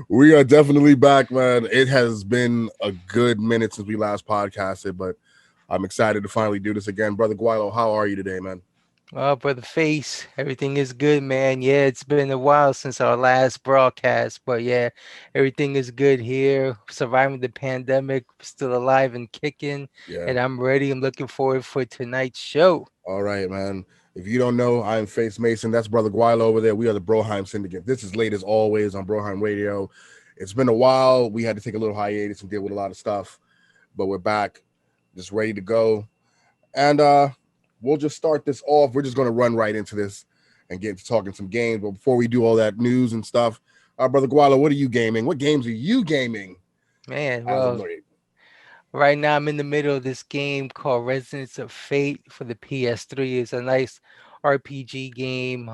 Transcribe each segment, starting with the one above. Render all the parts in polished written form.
We are definitely back, man. It has been a good minute since we last podcasted, but I'm excited to finally do this again. Brother Guilo, how are you today, man? Brother Face, everything is good, man. Yeah, it's been a while since our last broadcast, but yeah, everything is good here. Surviving the pandemic, still alive and kicking, Yeah. and I'm ready. I'm looking forward for tonight's show. All right, man. If you don't know, I'm Face Mason. That's Brother Guilo over there. We are the Broheim Syndicate. This is late as always on Broheim Radio. It's been a while. We had to take a little hiatus and deal with a lot of stuff, but we're back, just ready to go. And we'll just start this off. We're just going to run right into this and get into talking some games. But before we do all that news and stuff, Brother Guala, what are you gaming? What games are you gaming Man, as of well, late? right now I'm in the middle of this game called Resonance of Fate for the PS3. It's a nice RPG game.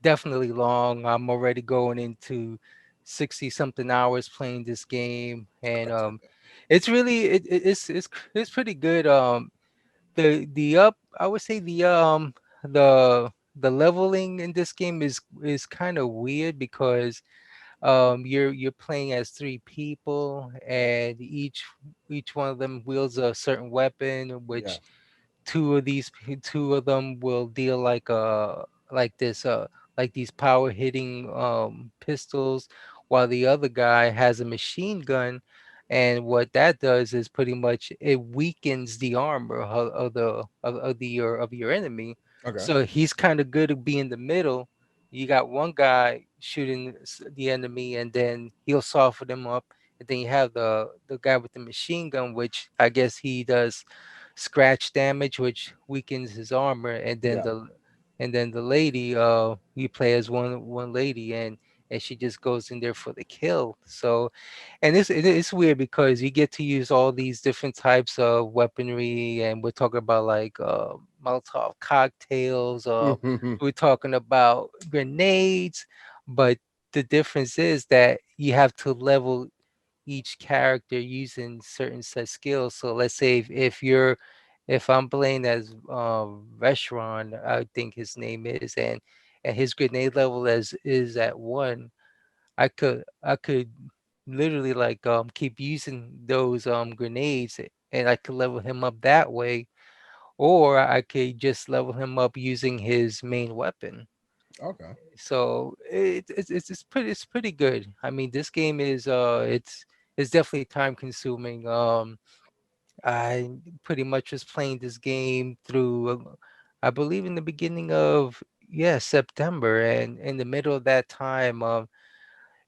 Definitely long. I'm already going into 60 something hours playing this game, and it's really it's pretty good. The up I would say the the leveling in this game is kind of weird because you're playing as three people, and each one of them wields a certain weapon, Yeah. which two of them will deal like this like these power hitting pistols, while the other guy has a machine gun, and what that does is pretty much it weakens the armor of your enemy. Okay. So he's kind of good at being in the middle. You got one guy shooting the enemy, and then he'll soften them up, and then you have the guy with the machine gun, which I guess he does scratch damage, which weakens his armor, Yeah. and then the lady, you play as one lady, and she just goes in there for the kill. So, and it's weird because you get to use all these different types of weaponry, and we're talking about like Molotov cocktails, we're talking about grenades, but the difference is that you have to level each character using certain set skills. So let's say if I'm playing as Restaurant, I think his name is, and his grenade level is at one, I could literally like keep using those grenades, and I could level him up that way, or I could just level him up using his main weapon. Okay. So it's pretty good. I mean, this game is it's definitely time consuming. I pretty much was playing this game through, I believe, in the beginning of September, and in the middle of that time,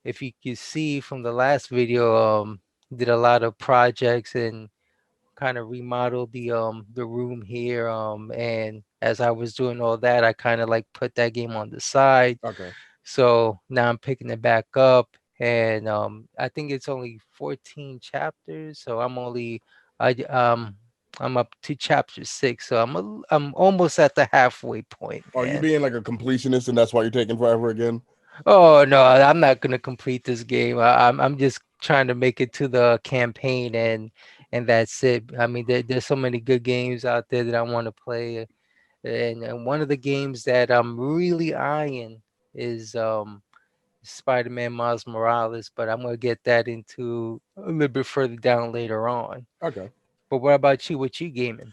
if you could see from the last video, did a lot of projects and kind of remodeled the room here, and as I was doing all that, I kind of like put that game on the side. Okay. So now I'm picking it back up, and I think it's only 14 chapters, so I j- um I'm up to chapter 6, so I'm almost at the halfway point, Are you man. being like a completionist and that's why you're taking forever again? Oh no, I'm not gonna complete this game. I'm just trying to make it to the campaign, and that's it. I mean, there's so many good games out there that I want to play, and one of the games that I'm really eyeing is Spider-Man Miles Morales, but I'm gonna get that into a little bit further down later on. Okay. But what about you? What you gaming?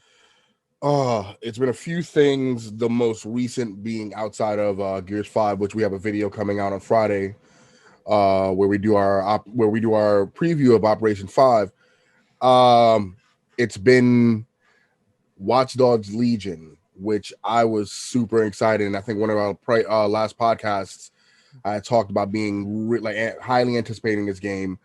Oh, it's been a few things. The most recent being outside of Gears 5, which we have a video coming out on Friday, where we do our preview of Operation 5. Um, it's been Watch Dogs Legion, which I was super excited. And I think one of our last podcasts, I talked about being highly anticipating this game.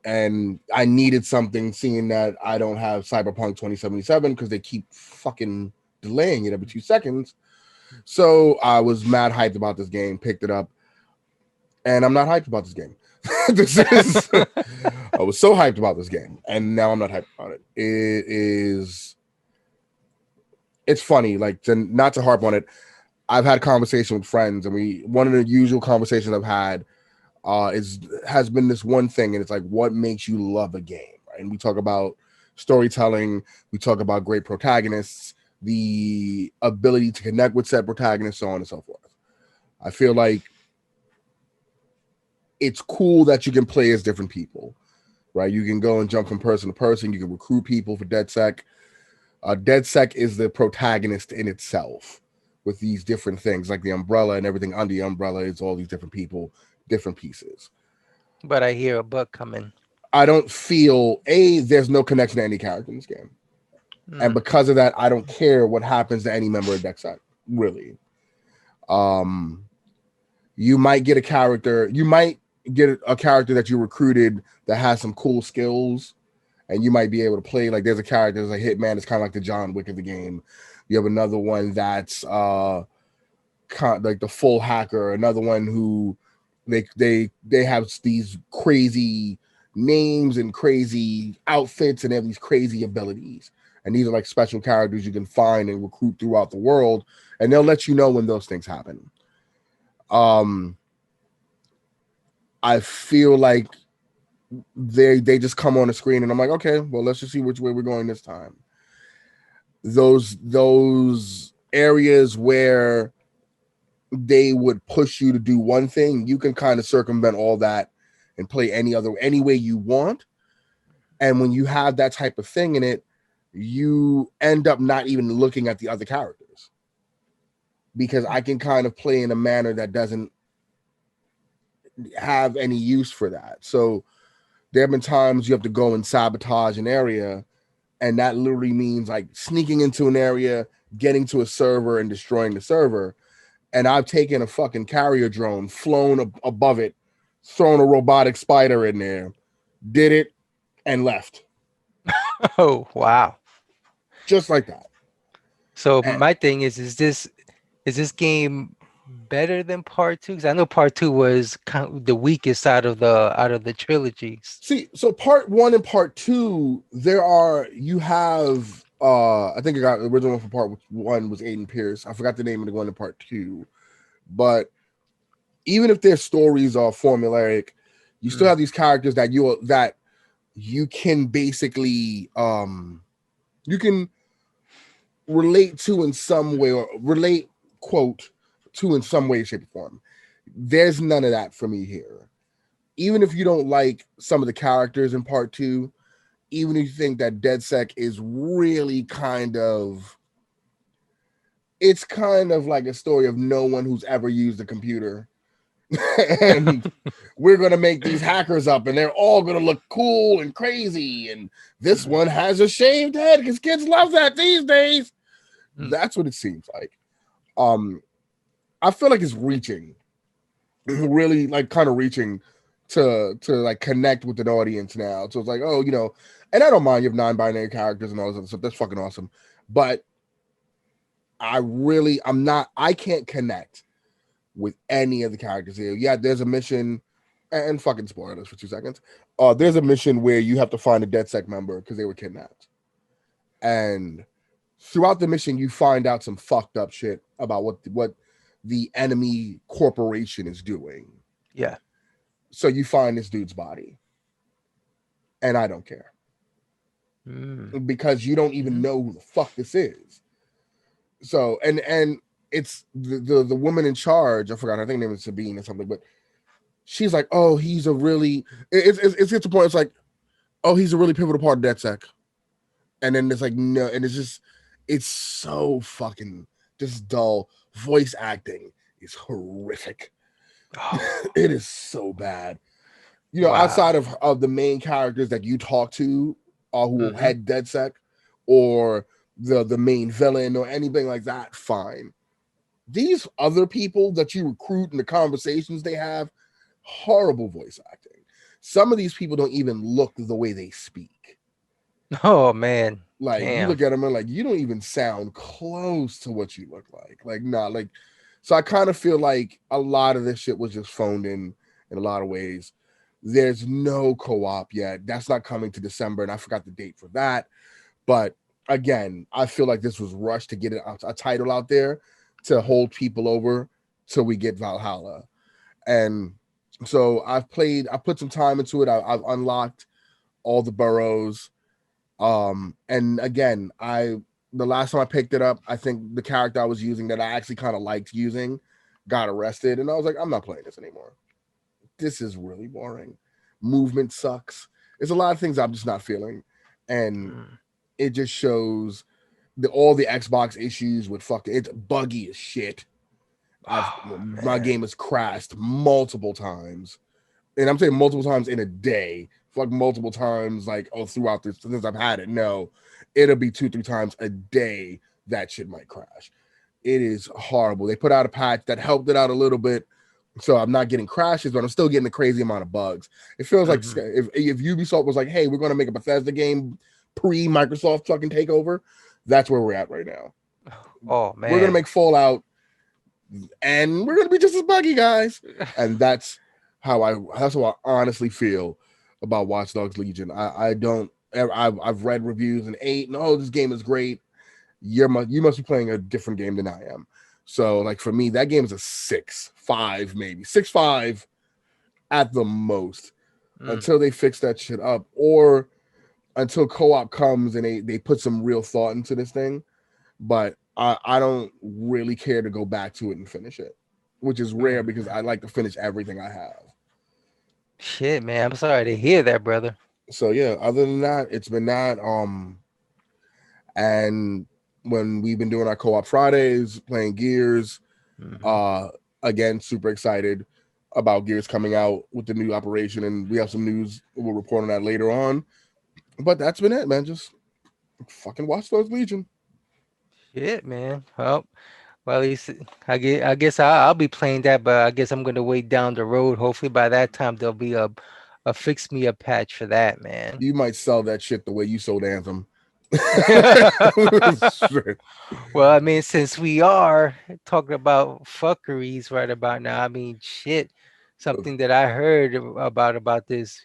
And I needed something, seeing that I don't have Cyberpunk 2077 because they keep fucking delaying it every 2 seconds. So I was mad hyped about this game, picked it up, and I'm not hyped about this game. This is I was so hyped about this game, and now I'm not hyped about it. It's funny, like not to harp on it. I've had conversation with friends, and one of the usual conversations I've had is has been this one thing, and it's like, what makes you love a game, right? And we talk about storytelling, we talk about great protagonists, the ability to connect with said protagonists, so on and so forth. I feel like it's cool that you can play as different people, right? You can go and jump from person to person. You can recruit people for DedSec. DedSec is the protagonist in itself with these different things, like the umbrella and everything under the umbrella is all these different people, different pieces. But I hear a bug coming. I don't feel there's no connection to any character in this game. And Mm. because of that, I don't care what happens to any member of DedSec, really. Um, you might get a character, that you recruited that has some cool skills, and you might be able to play. Like there's a character that's a hitman, it's kind of like the John Wick of the game. You have another one that's like the full hacker, another one who they have these crazy names and crazy outfits and they have these crazy abilities. And these are like special characters you can find and recruit throughout the world, and they'll let you know when those things happen. I feel like they just come on the screen and I'm like, okay, well, let's just see which way we're going this time. Those areas where they would push you to do one thing, you can kind of circumvent all that and play any way you want. And when you have that type of thing in it, you end up not even looking at the other characters, because I can kind of play in a manner that doesn't have any use for that. So there have been times you have to go and sabotage an area, and that literally means like sneaking into an area, getting to a server and destroying the server. And I've taken a fucking carrier drone, flown above it, thrown a robotic spider in there, did it, and left. Oh, wow. Just like that. So And my thing is this game better than part two? Because I know part two was kind of the weakest out of the trilogies. see, so part one and part two, you have I think I got the original one for part one was Aiden Pierce. I forgot the name of the one in part two. But even if their stories are formulaic, you still have these characters that you can basically you can relate to in some way, or relate quote to in some way, shape, or form. There's none of that for me here. Even if you don't like some of the characters in part two, even if you think that DedSec is really it's kind of like a story of no one who's ever used a computer. And we're going to make these hackers up and they're all going to look cool and crazy. And this one has a shaved head because kids love that these days. That's what it seems like. I feel like it's reaching, really like kind of reaching to like connect with an audience now. So it's like, oh, and I don't mind you have non-binary characters and all this other stuff. That's fucking awesome. But I can't connect with any of the characters here. Yeah, there's a mission, and fucking spoilers for 2 seconds. There's a mission where you have to find a DedSec member because they were kidnapped. And throughout the mission, you find out some fucked up shit about what the enemy corporation is doing. Yeah. So you find this dude's body. And I don't care. Because you don't even know who the fuck this is. So, and it's the woman in charge. I forgot. I think her name is Sabine or something. But she's like, "Oh, he's a really." It's to the point. It's like, "Oh, he's a really pivotal part of DedSec." And then it's like, no, and it's so fucking just dull. Voice acting is horrific. Oh, It is so bad. wow. Outside of the main characters that you talk to, who head DedSec, or the main villain or anything like that, fine. These other people that you recruit and the conversations they have, horrible voice acting. Some of these people don't even look the way they speak. Oh man. Like Damn. you look at them and like you don't even sound close to what you look like. Like nah, like so I kind of feel like a lot of this shit was just phoned in a lot of ways. There's no co-op yet. That's not coming to December, and I forgot the date for that. But again, I feel like this was rushed to get a title out there to hold people over till we get Valhalla. And so I put some time into it. I've unlocked all the boroughs. And again, the last time I picked it up, I think the character I was using that I actually kind of liked using got arrested, and I was like, I'm not playing this anymore. this is really boring. Movement sucks. There's a lot of things I'm just not feeling, and Mm. it just shows all the Xbox issues with fucking it's buggy as shit. I've Oh my man. game has crashed multiple times, and I'm saying multiple times in a day, like multiple times, like throughout this since I've had it. No, it'll be 2-3 times a day that shit might crash. It is horrible. They put out a patch that helped it out a little bit, so I'm not getting crashes, but I'm still getting a crazy amount of bugs. It feels like Hmm. if Ubisoft was like, "Hey, we're going to make a Bethesda game pre Microsoft fucking takeover," that's where we're at right now. Oh We're going to man. make Fallout, and we're going to be just as buggy, guys. And that's how I honestly feel about Watch Dogs Legion. I don't. I've read reviews and no, this game is great. You must be playing a different game than I am. So like for me, that game is a 6.5, maybe 6.5 at the most Mm. until they fix that shit up, or until co-op comes and they put some real thought into this thing. But I don't really care to go back to it and finish it, which is rare because Mm. I like to finish everything I have. Shit, man. I'm sorry to hear that, brother. So yeah, other than that, it's been that. And when we've been doing our co-op Fridays, playing Gears, Hmm. uh, again, super excited about Gears coming out with the new operation, and we have some news we'll report on that later on. But that's been it, man. Just fucking Watch Dogs Legion. Shit, man. Well, at least I guess I'll be playing that, but I guess I'm gonna wait down the road. Hopefully by that time there'll be a fix me a patch for that, man. You might sell that shit the way you sold Anthem. Well, I mean, since we are talking about fuckeries right about now, I mean, shit, something that I heard about this.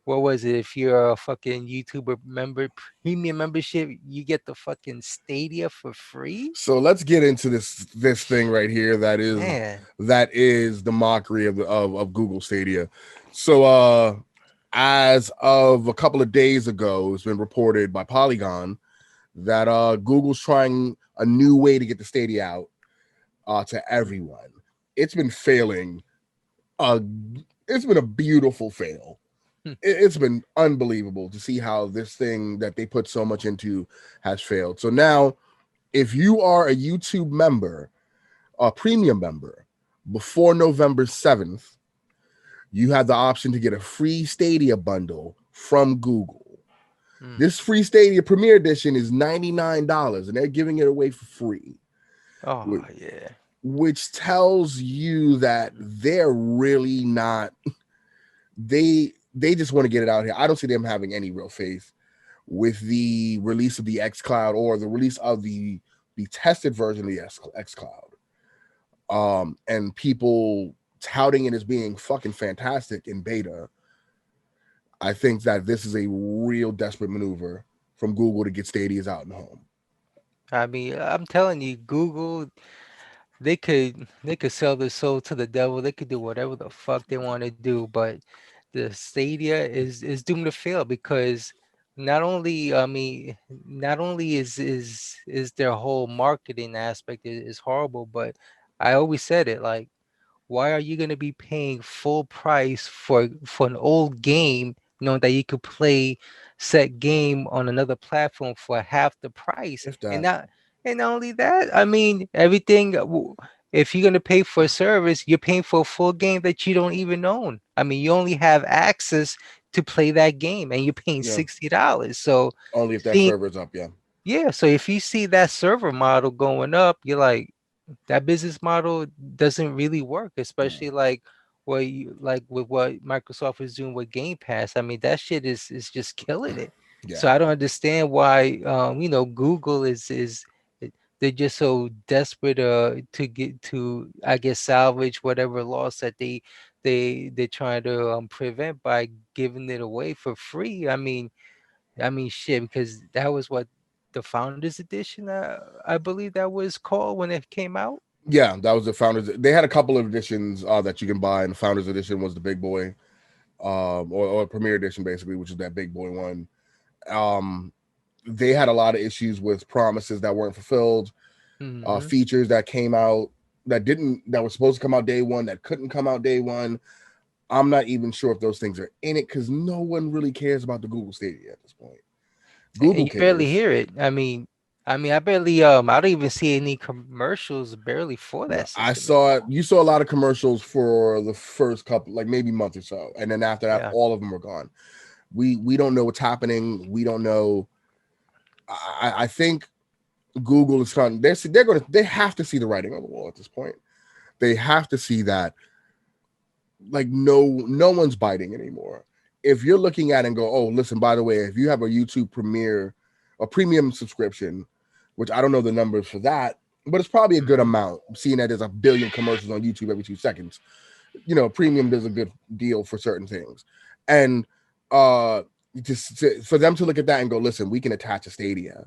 What was it? If you're a fucking YouTuber member, premium membership, you get the fucking Stadia for free. So let's get into this thing right here Man. that is the mockery of Google Stadia. So as of a couple of days ago, it's been reported by Polygon that Google's trying a new way to get the Stadia out to everyone. It's been failing. Uh, it's been a beautiful fail. It's been unbelievable to see how this thing that they put so much into has failed. So now, if you are a YouTube member, a premium member, before November 7th, you have the option to get a free Stadia bundle from Google. Mm. This free Stadia Premier Edition is $99, and they're giving it away for free, Oh yeah. which tells you that they're really not. They just want to get it out here. I don't see them having any real faith with the release of the XCloud or the release of the tested version of the XCloud. And people touting it as being fucking fantastic in beta. I think that this is a real desperate maneuver from Google to get Stadia's out and home. I mean, I'm telling you, Google, they could sell their soul to the devil. They could do whatever the fuck they want to do, but the Stadia is doomed to fail because not only is their whole marketing aspect is horrible, but I always said it like, why are you going to be paying full price for an old game knowing that you could play set game on another platform for half the price? If and that, not and not only that, I mean, everything if you're going to pay for a service, you're paying for a full game that you don't even own. I mean, you only have access to play that game and you're paying yeah, $60. So only if that seeing server's up. Yeah, yeah, so if you see that server model going up, you're like, that business model doesn't really work, especially like with what Microsoft is doing with Game Pass. I mean, that shit is just killing it. yeah, So I don't understand why Google they're just so desperate to get to, I guess, salvage whatever loss that they're trying to prevent by giving it away for free. I mean, shit, because that was what the Founders Edition, I believe that was called when it came out. yeah. That was the founders. They had a couple of editions that you can buy, and the founders edition was the big boy, or Premier Edition basically, which is that big boy one. Um, they had a lot of issues with promises that weren't fulfilled, Hmm. features that came out that were supposed to come out day one that couldn't come out day one. I'm not even sure if those things are in it because no one really cares about the Google Stadia at this point. And Google you barely cares. hear it. I mean, I don't even see any commercials barely for No, that I system saw it. anymore. You saw a lot of commercials for the first couple, like maybe month or so, and then after that, Yeah. all of them were gone. We don't know what's happening. We don't know. I think Google is trying. They have to see the writing on the wall at this point. They have to see that like no one's biting anymore. If you're looking at it and go, oh, listen, by the way, if you have a YouTube Premiere, a premium subscription, which I don't know the numbers for that, but it's probably a good Hmm. amount, seeing that there's a billion commercials on YouTube every 2 seconds. Premium does a good deal for certain things. And for them to look at that and go, listen, we can attach a Stadia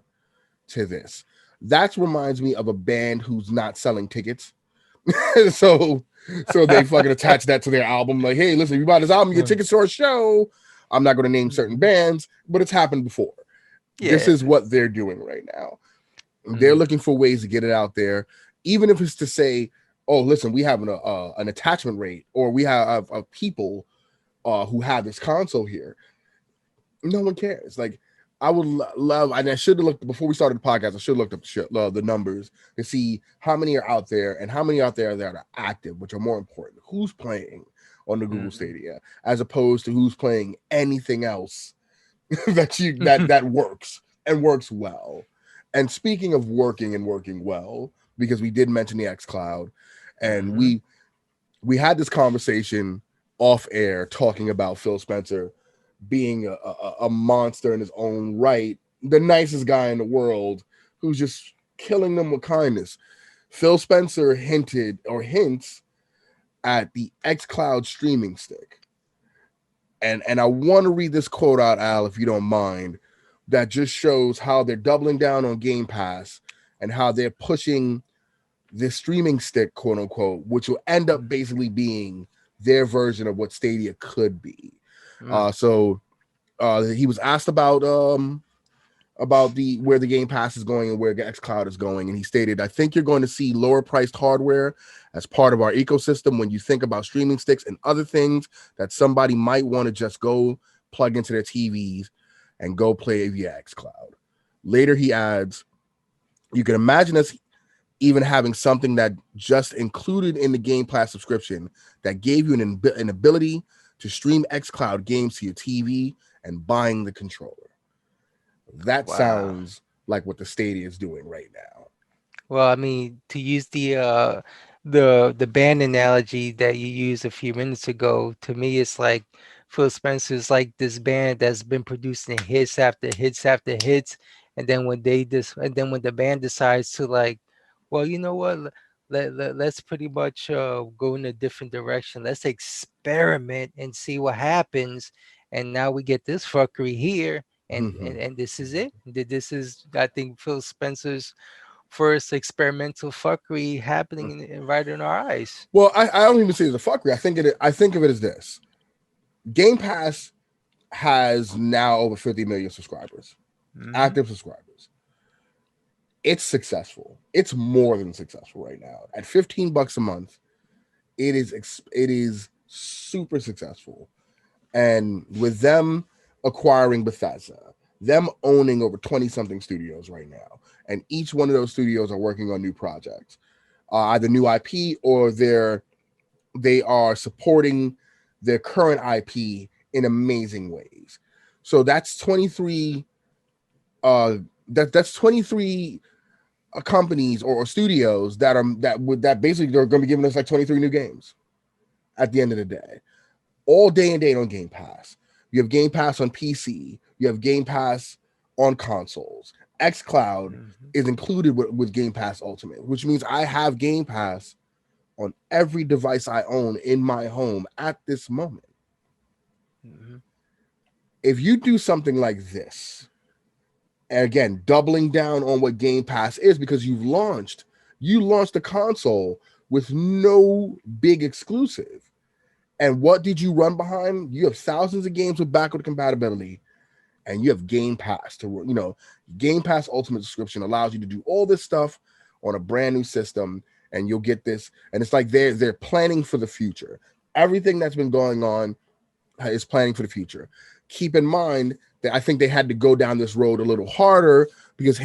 to this. That reminds me of a band who's not selling tickets. so they fucking attach that to their album. Like, hey, listen, if you buy this album, you get tickets to our show. I'm not going to name certain Hmm. bands, but it's happened before. This Yeah. is what they're doing right now. They're Mm. looking for ways to get it out there, even if it's to say, oh, listen, we have an attachment rate, or we have people who have this console here. No one cares. Like, I would love, and I should have looked before we started the podcast. I should have looked up the numbers to see how many are out there and how many out there that are active, which are more important. Who's playing on the Google Hmm. Stadia, as opposed to who's playing anything else that works and works well. And speaking of working and working well, because we did mention the XCloud, and Hmm. we had this conversation off air talking about Phil Spencer being a monster in his own right, the nicest guy in the world, who's just killing them with kindness. Phil Spencer hints at the XCloud streaming stick. And I want to read this quote out, Al, if you don't mind, that just shows how they're doubling down on Game Pass and how they're pushing this streaming stick, quote unquote, which will end up basically being their version of what Stadia could be. Mm. So he was asked about the where the Game Pass is going and where XCloud is going, and he stated, "I think you're going to see lower priced hardware as part of our ecosystem when you think about streaming sticks and other things that somebody might want to just go plug into their TVs and go play via XCloud." Later, he adds, "You can imagine us even having something that just included in the Game Pass subscription that gave you an ability to stream XCloud games to your TV and buying the controller." That Wow. sounds like what the Stadia is doing right now. Well, I mean, to use the band analogy that you used a few minutes ago, to me, it's like Phil Spencer's like this band that's been producing hits after hits after hits, and then when the band decides to like, well, you know what, let's pretty much go in a different direction. Let's experiment and see what happens. And now we get this fuckery here, and this is it. This is, I think, Phil Spencer's first experimental fuckery happening right in our eyes. Well, I don't even say it's a fuckery. I think of it as this: Game Pass has now over 50 million subscribers, Hmm. active subscribers. It's successful. It's more than successful right now. At $15 a month, it is super successful. And with them acquiring Bethesda, them owning over 20 something studios right now, and each one of those studios are working on new projects, either new IP or they are supporting their current IP in amazing ways. So that's 23 that's 23 companies or studios that basically they're going to be giving us like 23 new games at the end of the day, all day and date on Game Pass. You have Game Pass on PC. You have Game Pass on consoles. XCloud Hmm. is included with Game Pass Ultimate, which means I have Game Pass on every device I own in my home at this moment. Hmm. If you do something like this, and again, doubling down on what Game Pass is, because you launched a console with no big exclusive. And what did you run behind? You have thousands of games with backward compatibility, and you have Game Pass Game Pass Ultimate subscription allows you to do all this stuff on a brand new system, and you'll get this. And it's like they're planning for the future. Everything that's been going on is planning for the future. Keep in mind that I think they had to go down this road a little harder because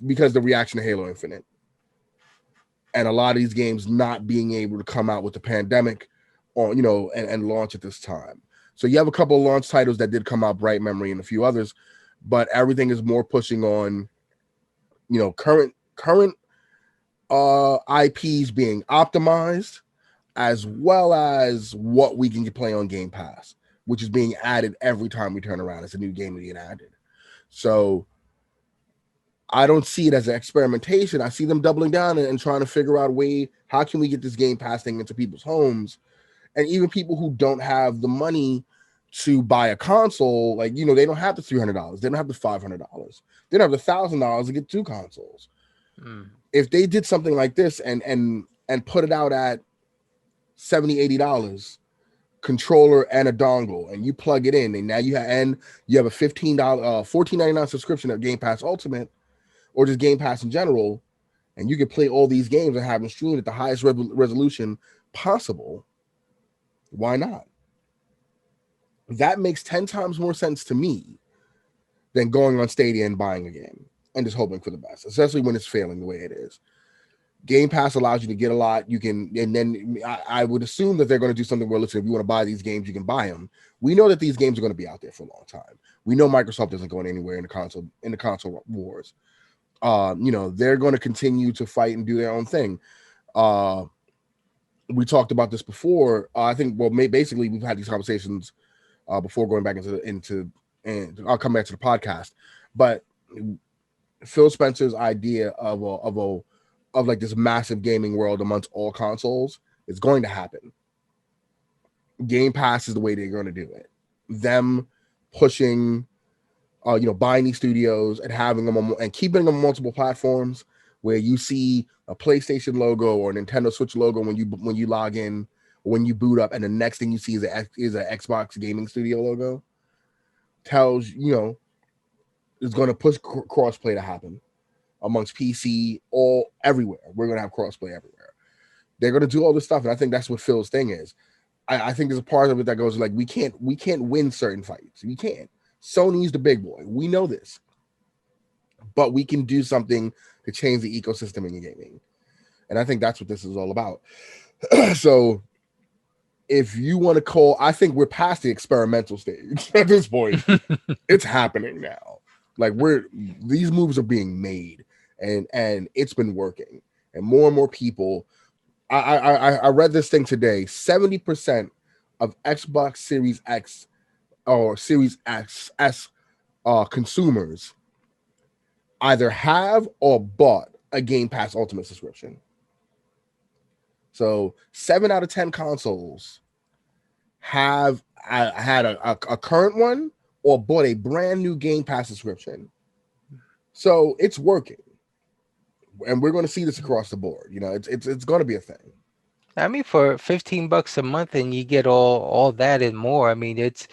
because the reaction to Halo Infinite and a lot of these games not being able to come out with the pandemic or and launch at this time. So you have a couple of launch titles that did come out, Bright Memory and a few others, but everything is more pushing on current IPs being optimized, as well as what we can play on Game Pass, which is being added every time we turn around. It's a new game being added. So I don't see it as an experimentation. I see them doubling down and trying to figure out a way, how can we get this Game Pass thing into people's homes? And even people who don't have the money to buy a console, like, they don't have the $300. They don't have the $500. They don't have the $1,000 to get two consoles. If they did something like this and put it out at $70-$80, controller and a dongle, and you plug it in, and now you have a $15 $14.99 subscription of Game Pass Ultimate, or just Game Pass in general, and you can play all these games and have them streamed at the highest resolution possible. Why not? That makes 10 times more sense to me than going on Stadia and buying a game and just hoping for the best, especially when it's failing the way it is. Game Pass allows you to get a lot. You can, and then I would assume that they're going to do something where, listen, if you want to buy these games, you can buy them. We know that these games are going to be out there for a long time. We know Microsoft isn't going anywhere in the console wars. They're going to continue to fight and do their own thing. We talked about this before. I think, basically we've had these conversations before going back into, and I'll come back to the podcast. But Phil Spencer's idea of like this massive gaming world amongst all consoles is going to happen. Game Pass is the way they're going to do it. Them pushing, buying these studios and having them and keeping them on multiple platforms, where you see a PlayStation logo or a Nintendo Switch logo when you log in, or when you boot up, and the next thing you see is an Xbox Gaming Studio logo. Tells it's going to push crossplay to happen amongst PC, everywhere. We're going to have crossplay everywhere. They're going to do all this stuff, and I think that's what Phil's thing is. I think there's a part of it that goes like, we can't win certain fights. We can't. Sony's the big boy. We know this. But we can do something to change the ecosystem in gaming. And I think that's what this is all about. So if you want to call, I think we're past the experimental stage at this point. It's happening now. Like, these moves are being made, and it's been working. And more people. I read this thing today. 70% of Xbox Series X or Series S consumers either have or bought a Game Pass Ultimate subscription. So 7 out of 10 consoles have had a current one or bought a brand new Game Pass subscription. So it's working. And we're going to see this across the board. It's going to be a thing. I mean, for $15 a month and you get all that and more. I mean, it's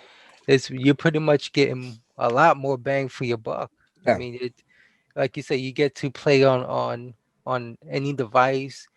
you're pretty much getting a lot more bang for your buck. Yeah. I mean, like you say, you get to play on any device.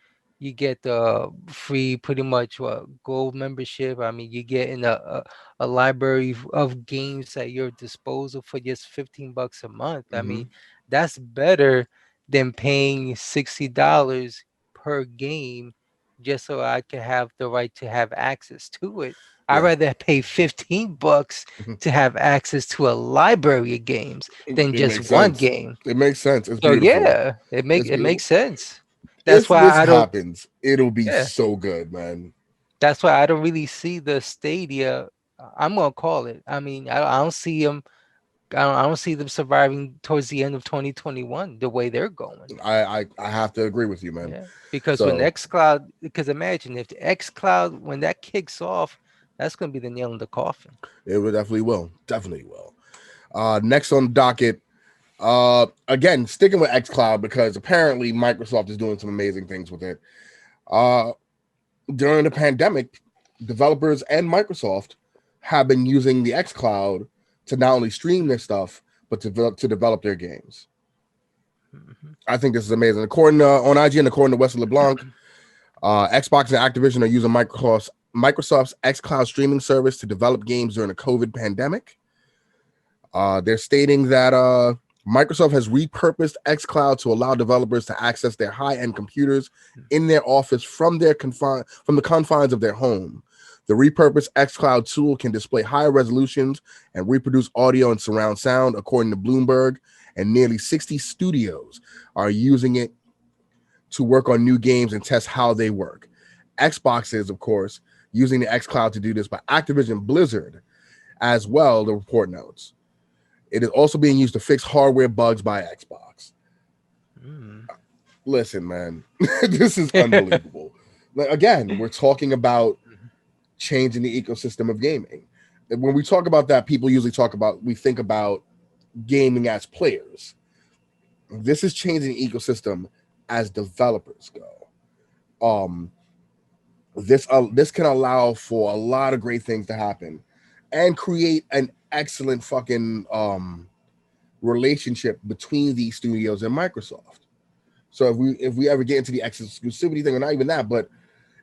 You get the free, pretty much gold membership. I mean, you get in a library of games at your disposal for just $15 a month. I mean, that's better than paying $60 per game just so I can have the right to have access to it. I'd rather pay $15 to have access to a library of games than just one game. It makes sense. It's So beautiful. yeah, it makes sense. That's That's why why I don't. happens, it'll be so good, man. That's why I don't really see the Stadia. I'm gonna call it. I mean, I don't see them. I don't see them surviving towards the end of 2021 the way they're going. I have to agree with you, man. Yeah, because when XCloud, because imagine if the XCloud, when that kicks off, that's gonna be the nail in the coffin. It definitely will. Next on the docket, again, sticking with XCloud, because apparently Microsoft is doing some amazing things with it. During the pandemic, developers and Microsoft have been using the XCloud to not only stream their stuff, but to develop their games. I think this is amazing. According to on IGN, according to Wesley LeBlanc, Xbox and Activision are using Microsoft's Microsoft's XCloud streaming service to develop games during the COVID pandemic. They're stating that Microsoft has repurposed XCloud to allow developers to access their high-end computers in their office from from the confines of their home. The repurposed XCloud tool can display higher resolutions and reproduce audio and surround sound, according to Bloomberg, and nearly 60 studios are using it to work on new games and test how they work. Xbox is, of course, using the XCloud to do this by Activision Blizzard as well, the report notes. It is also being used to fix hardware bugs by Xbox. Mm. Listen, man, this is unbelievable. Like, again, we're talking about changing the ecosystem of gaming. And when we talk about that, people usually we think about gaming as players. This is changing the ecosystem as developers go. This can allow for a lot of great things to happen and create an excellent fucking relationship between these studios and Microsoft. So if we ever get into the exclusivity thing, or not even that, but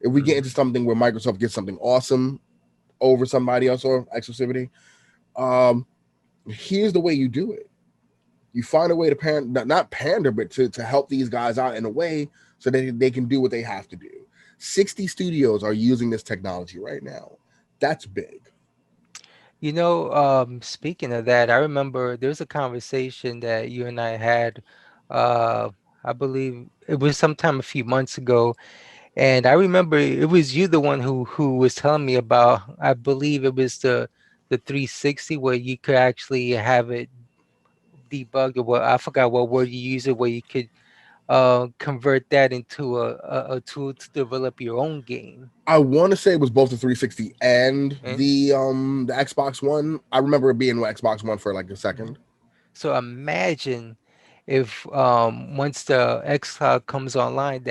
if we get into something where Microsoft gets something awesome over somebody else or exclusivity, here's the way you do it. You find a way to not pander, but to help these guys out in a way so that they can do what they have to do. 60 studios are using this technology right now. That's big. Speaking of that, I remember there was a conversation that you and I had. Uh, I believe it was sometime a few months ago, and I remember it was you, the one who was telling me about. I believe it was the 360 where you could actually have it debugged, or what I forgot what word you used it, where you could convert that into a tool to develop your own game. I want to say it was both the 360 and And the Xbox One. I remember it being with Xbox One for like a second. so imagine if once the xCloud comes online,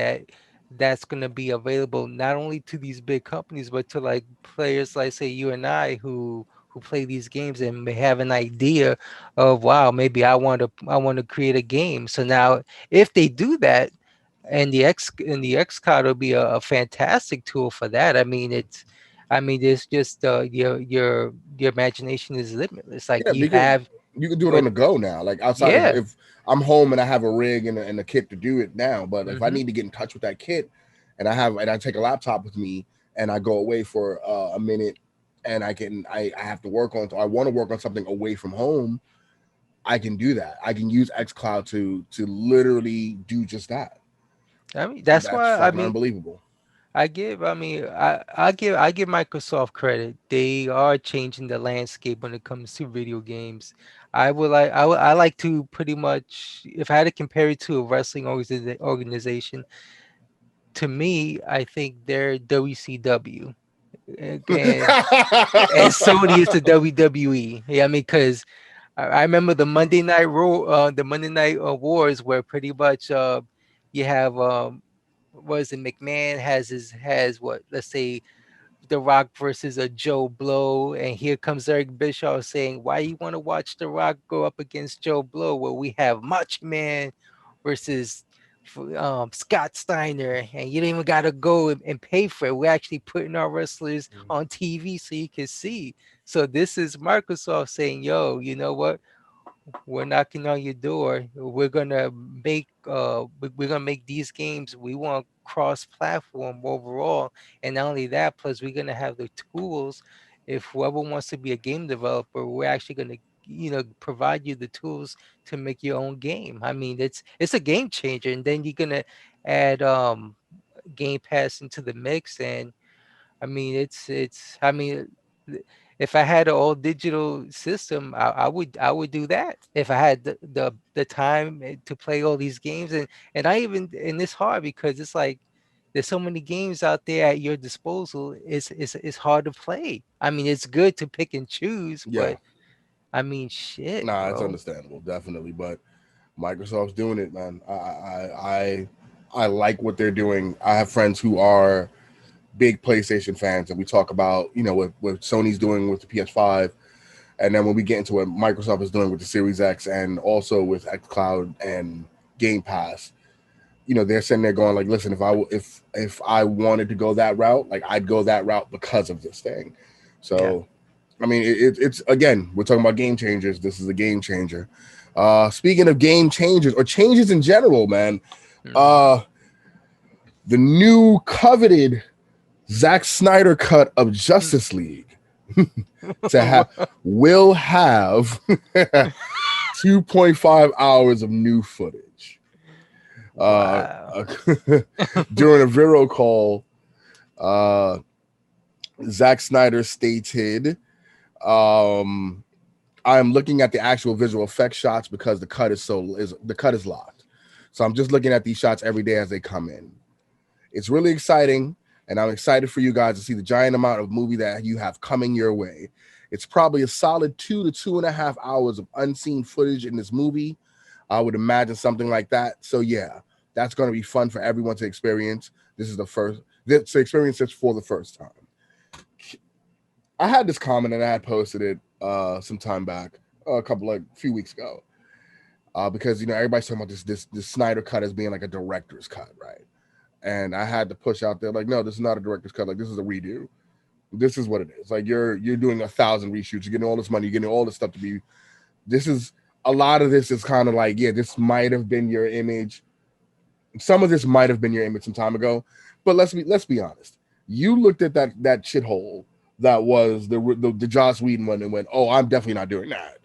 that's going to be available not only to these big companies but to like players like say you and I who play these games and may have an idea of wow, maybe I want to create a game. So now if they do that, and the xCloud will be a fantastic tool for that. It's just your imagination is limitless. Like Yeah, you because have you can do it what on the go now. Like outside of yeah. if I'm home and I have a rig and a kit to do it now, but if I Hmm. need to get in touch with that kit and I take a laptop with me and I go away for a minute and I have to work on, so I want to work on something away from home, I can do that. I can use xCloud to literally do just that. That's That's why fucking unbelievable. I give Microsoft credit. They are changing the landscape when it comes to video games. I like to pretty much, if I had to compare it to a wrestling organization, to me, I think they're WCW. And and Sony is the WWE. Yeah, because I remember the Monday Night Wars, where pretty much you have was it McMahon has what, let's say, The Rock versus a Joe Blow, and here comes Eric Bischoff saying, "Why you want to watch The Rock go up against Joe Blow? Well, we have Macho Man versus Scott Steiner, and you don't even got to go and pay for it. We're actually putting our wrestlers on TV so you can see." So this is Microsoft saying, "Yo, you know what? We're knocking on your door. We're gonna make these games. We want cross-platform overall, and not only that, plus we're gonna have the tools. If whoever wants to be a game developer, we're actually gonna provide you the tools to make your own game. I mean, it's a game changer, and then you're gonna add Game Pass into the mix, and th- if I had an all digital system, I would do that. If I had the time to play all these games, and it's hard because it's like there's so many games out there at your disposal. It's hard to play. I mean, it's good to pick and choose, Yeah, but shit, nah, it's bro. understandable, definitely. But Microsoft's doing it, man. I like what they're doing. I have friends who are big PlayStation fans, and we talk about what Sony's Mhm. doing with the PS5, and then when we get into what Microsoft is doing with the Series X, and also with XCloud and Game Pass, they're sitting there going like, listen, if I wanted to go that route, like I'd go that route because of this thing. Yeah. So I mean, it's again, we're talking about game changers. This is a game changer. Speaking of game changers or changes in general, man, Mhm. uh, the new coveted Zack Snyder cut of Justice League will have 2.5 hours of new footage. Uh, Wow. uh, During a Vero call, uh, Zack Snyder stated, um, I am looking at the actual visual effects shots because the cut is locked. So I'm just looking at these shots every day as they come in. It's really exciting, and I'm excited for you guys to see the giant amount of movie that you have coming your way. It's probably a solid 2 to 2.5 hours of unseen footage in this movie. I would imagine something like that. So yeah, that's going to be fun for everyone to experience. This to experience this for the first time. I had this comment and I had posted it some time back, few weeks ago, because everybody's talking about this Snyder cut as being like a director's cut, right? And I had to push out there like, no, this is not a director's cut. Like this is a redo. This is what it is. Like you're doing 1,000 reshoots. You're getting all this money. You're getting all this stuff to be. This is a lot of this is kind of like, yeah, this might have been your image. Some of this might have been your image some time ago, but let's be honest. You looked at that shithole that was the Joss Whedon one and went, oh, I'm definitely not doing that.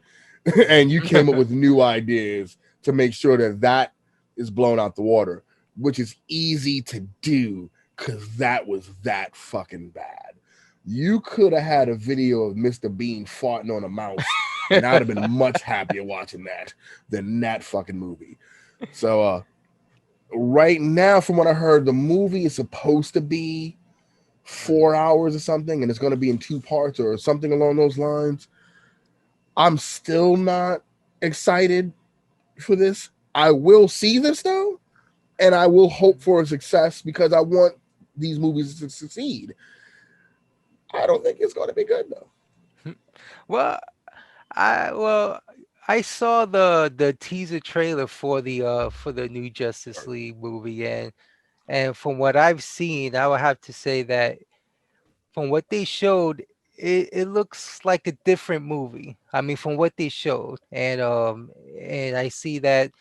And you came up with new ideas to make sure that is blown out the water, which is easy to do because that was that fucking bad. You could have had a video of Mr. Bean farting on a mouse, and I'd have been much happier watching that than that fucking movie. So right now, from what I heard, the movie is supposed to be 4 hours or something, and it's going to be in two parts or something along those lines. I'm still not excited for this. I will see this though, and I will hope for a success because I want these movies to succeed. I don't think it's going to be good though. Well, well, I saw the teaser trailer for the new Justice League movie, and from what I've seen, I would have to say that from what they showed, it looks like a different movie. I mean, from what they showed, and I see that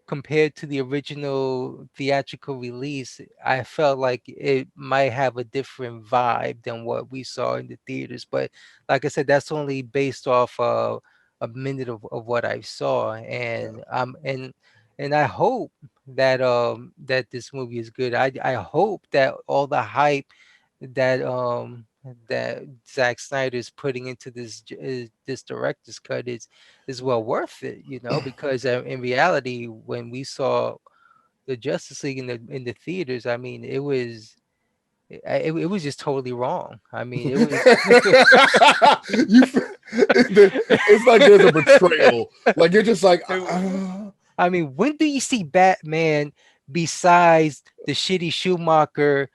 compared to the original theatrical release, I felt like it might have a different vibe than what we saw in the theaters. But like I said, that's only based off a minute of what I saw, Yeah. and I hope that this movie is good. I hope that all the hype that that Zack Snyder is putting into this director's cut is well worth it, because in reality, when we saw the Justice League in the theaters, I mean, it was just totally wrong. I mean, it was. It's like there's a betrayal. Like you're just like, I mean, when do you see Batman besides the shitty Schumacher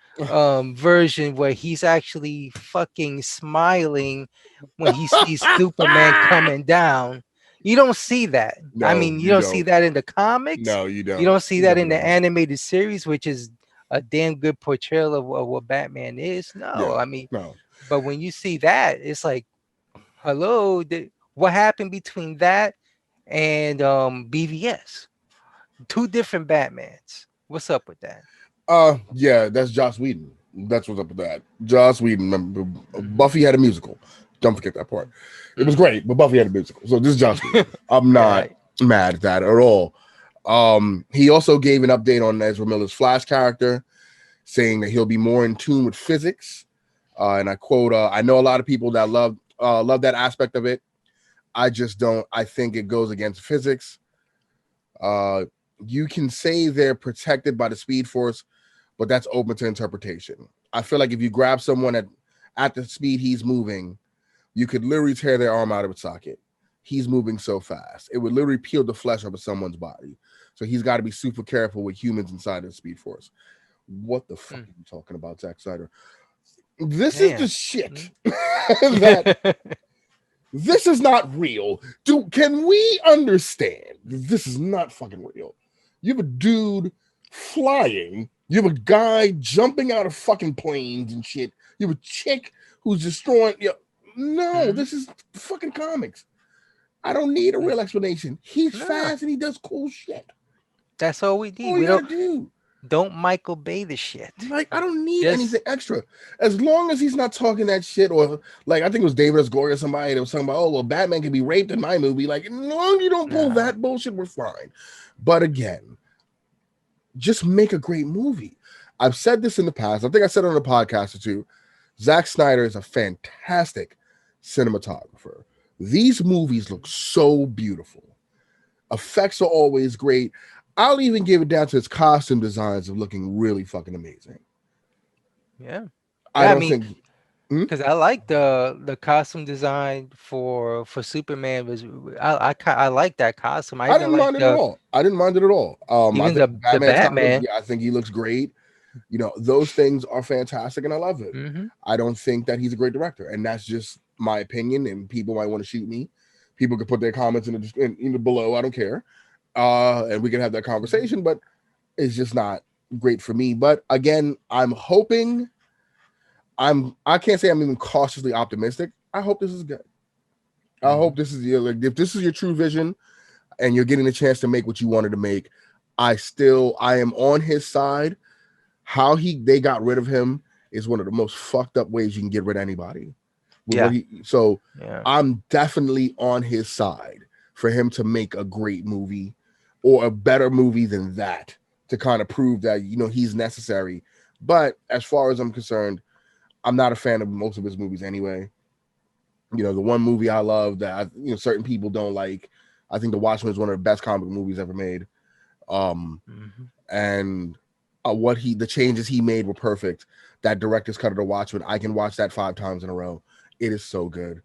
version where he's actually fucking smiling when he sees Superman coming down? You don't see that. I no, mean, you you don't see don't. that in the comics. No, you You don't. don't see You that in definitely the don't. animated series, which is a damn good portrayal of what Batman is. No, Yeah, I mean, no. but when you see that, it's like, hello, what happened between that and BVS? Two different Batmans. What's up with that? Yeah, that's Joss Whedon. That's what's up with that. Joss Whedon. Remember, Hmm. Buffy had a musical. Don't forget that part. It was Hmm. great, but Buffy had a musical. So this is Joss Whedon. I'm not Right. mad at that at all. He also gave an update on Ezra Miller's Flash character, saying that he'll be more in tune with physics. And I quote, I know a lot of people that love that aspect of it. I just don't. I think it goes against physics. Uh, you can say they're protected by the Speed Force, but that's open to interpretation. I feel like if you grab someone at the speed he's moving, you could literally tear their arm out of its socket. He's moving so fast. It would literally peel the flesh off of someone's body. So he's got to be super careful with humans inside of the Speed Force. What the fuck Mm. are you talking about, Zack Snyder? This is the Damn. shit Mm. that this is not real. Can we understand this is not fucking real? You have a dude flying. You have a guy jumping out of fucking planes and shit. You have a chick who's destroying. No, Mhm. this is fucking comics. I don't need a real explanation. He's No, fast and he does cool shit. that's all we need. All We you don't gotta do. don't Michael Bay the shit. Like, I don't need Just anything extra. As long as he's not talking that shit, or like I think it was David S. Goyer or somebody that was talking about, oh well, Batman can be raped in my movie. Like, as long as you don't pull nah. that bullshit, we're fine. But again, just make a great movie. I've said this in the past. I think I said it on a podcast or two. Zack Snyder is a fantastic cinematographer. These movies look so beautiful. Effects are always great. I'll even give it down to its costume designs of looking really fucking amazing. Yeah. I Yeah, I don't mean, think. Hmm? because I like the costume design for Superman was I like that costume. I I even didn't like mind it at the all. I didn't mind it at all. I even think the Batman's costume, Batman. yeah, I think he looks great. You know, those things are fantastic and I love it. Hmm. I don't think that he's a great director, and that's just my opinion. And people might want to shoot me. People could put their comments in the below. I don't care, and we can have that conversation. But it's just not great for me. But again, I'm hoping. I can't say I'm even cautiously optimistic. I hope this is good. I hope Hmm. this is your, like, if this is your true vision and you're getting a chance to make what you wanted to make. I am on his side. How they got rid of him is one of the most fucked up ways you can get rid of anybody. With Yeah, what so yeah, I'm definitely on his side for him to make a great movie or a better movie than that to kind of prove that he's necessary. But as far as I'm concerned, I'm not a fan of most of his movies anyway. The one movie I love that certain people don't like, I think The Watchmen is one of the best comic movies ever made. Um, hmm, and the changes he made were perfect. That director's cut of The Watchmen, I can watch that 5 times in a row. It is so good.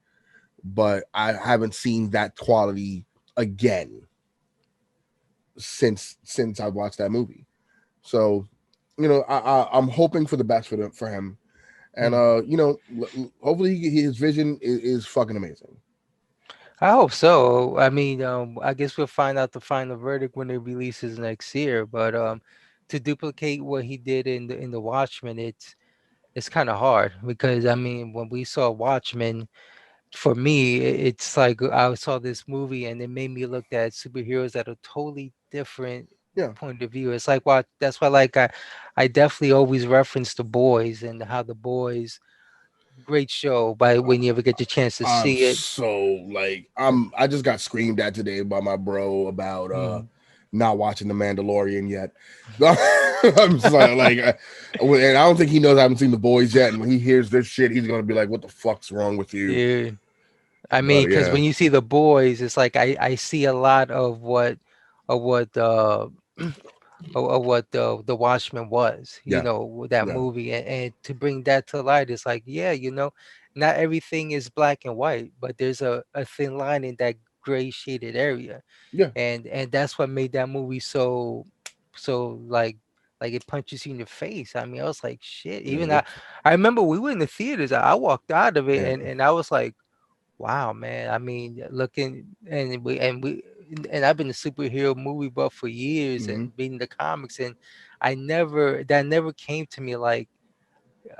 But I haven't seen that quality again since I watched that movie. So, I'm hoping for the best for him, and hmm. hopefully his vision is fucking amazing. I hope so. I mean, I guess we'll find out the final verdict when it releases next year. But to duplicate what he did in the Watchmen, it's kind of hard because I mean, when we saw Watchmen, for me, it's like I saw this movie and it made me look at superheroes at a totally different Yeah, point of view. It's like what that's why like I definitely always reference the boys and how the boys great show by when you ever get the chance to I'm see it. so like I just got screamed at today by my bro about Mm. not watching The Mandalorian yet. I'm just and I don't think he knows I haven't seen The Boys yet. And when he hears this shit, he's gonna be like, "What the fuck's wrong with you?" Yeah. I mean, But because yeah, when you see the boys, it's like I see a lot of what of what the Watchmen was, yeah, with that yeah, movie, and to bring that to light, it's like, yeah, not everything is black and white, but there's a thin line in that gray shaded area, yeah, and that's what made that movie so like it punches you in the face. I mean, I was like, shit. yeah. Even I remember we were in the theaters. I walked out of it, Yeah. and I was like, wow, man. I mean, looking and I've been a superhero movie buff for years Mm-hmm. and reading the comics, and that never came to me like,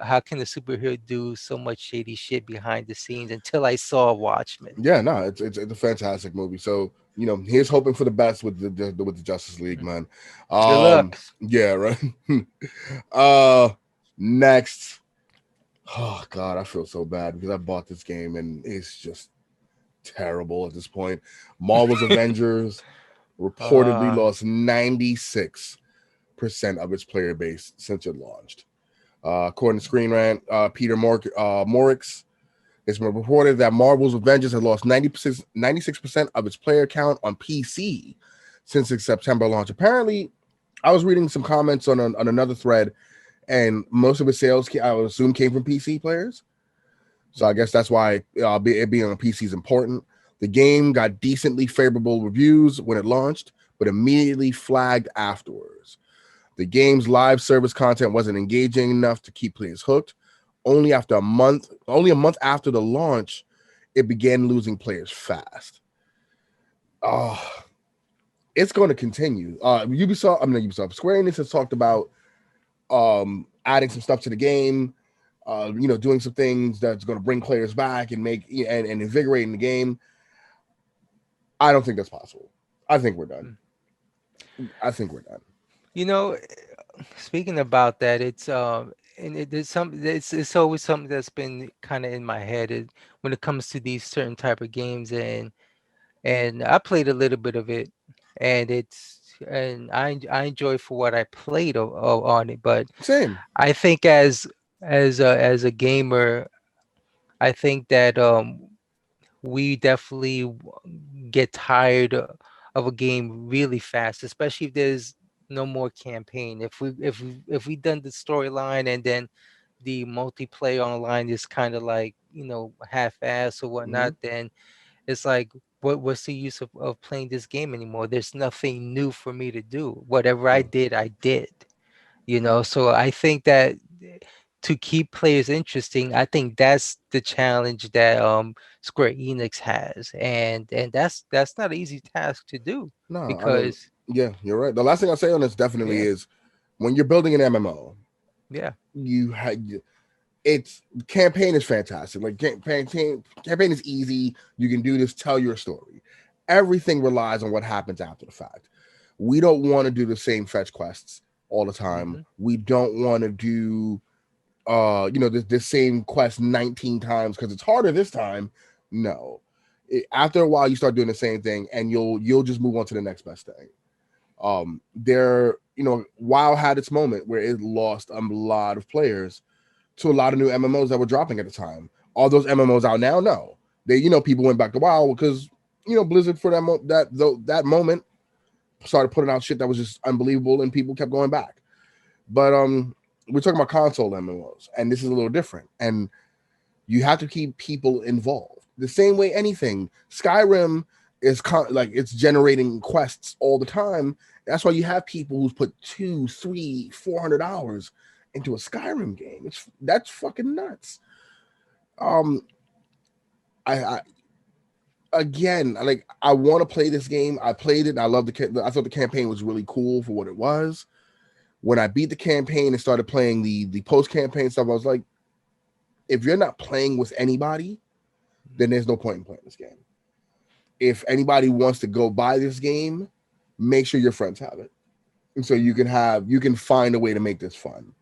how can a superhero do so much shady shit behind the scenes until I saw Watchmen. Yeah, no, it's a fantastic movie. So here's hoping for the best with the Justice League, Mm. man. Good luck. Yeah, right. uh, next. Oh God, I feel so bad because I bought this game and it's just terrible at this point. Marvel's Avengers reportedly Uh, lost 96% of its player base since it launched. According to Screen Rant, Peter Morix, it's been reported that Marvel's Avengers had lost 96% of its player count on PC since its September launch. Apparently, I was reading some comments on another thread, and most of its sales, I would assume, came from PC players. So I guess that's why it being on PC is important. The game got decently favorable reviews when it launched, but immediately flagged afterwards. The game's live service content wasn't engaging enough to keep players hooked. Only a month after the launch, it began losing players fast. Oh, it's going to continue. Ubisoft, I'm not Ubisoft. Square Enix has talked about adding some stuff to the game. Doing some things that's going to bring players back and make and invigorating the game. I don't think that's possible. I think we're done. Mm. I think we're done. You know, speaking about that, and it's always something that's been kind of in my head when it comes to these certain type of games, and I played a little bit of it, and I enjoy for what I played on it, but Same. I think as a gamer, I think that we definitely get tired of a game really fast, especially if there's no more campaign. If we done the storyline and then the multiplayer online is kind of like half-ass or Hmm. whatnot, then it's like what's the use of playing this game anymore? There's nothing new for me to do. Whatever Yeah. I did. So I think that to keep players interesting, I think that's the challenge that Square Enix has, and that's not an easy task to do No, I mean, because yeah, you're right. The last thing I'll say on this definitely yeah, is when you're building an MMO, yeah, you had it's campaign is fantastic. Like campaign is easy. You can do this, tell your story. Everything relies on what happens after the fact. We don't want to do the same fetch quests all the time. hmm We don't want to do this same quest 19 times because it's harder this time. No. After a while you start doing the same thing and you'll just move on to the next best thing. WoW had its moment where it lost a lot of players to a lot of new MMOs that were dropping at the time. Are those MMOs out now? No. People went back to WoW because Blizzard for that moment started putting out shit that was just unbelievable and people kept going back. But we're talking about console MMOs, and this is a little different. And you have to keep people involved. The same way anything. Skyrim is like it's generating quests all the time. That's why you have people who's put 2, 3, 400 hours into a Skyrim game. That's fucking nuts. Um, I again, like I want to play this game. I played it. I love I thought the campaign was really cool for what it was. When I beat the campaign and started playing the post campaign stuff, I was like, if you're not playing with anybody, then there's no point in playing this game. If anybody wants to go buy this game, make sure your friends have it, and so you can find a way to make this fun.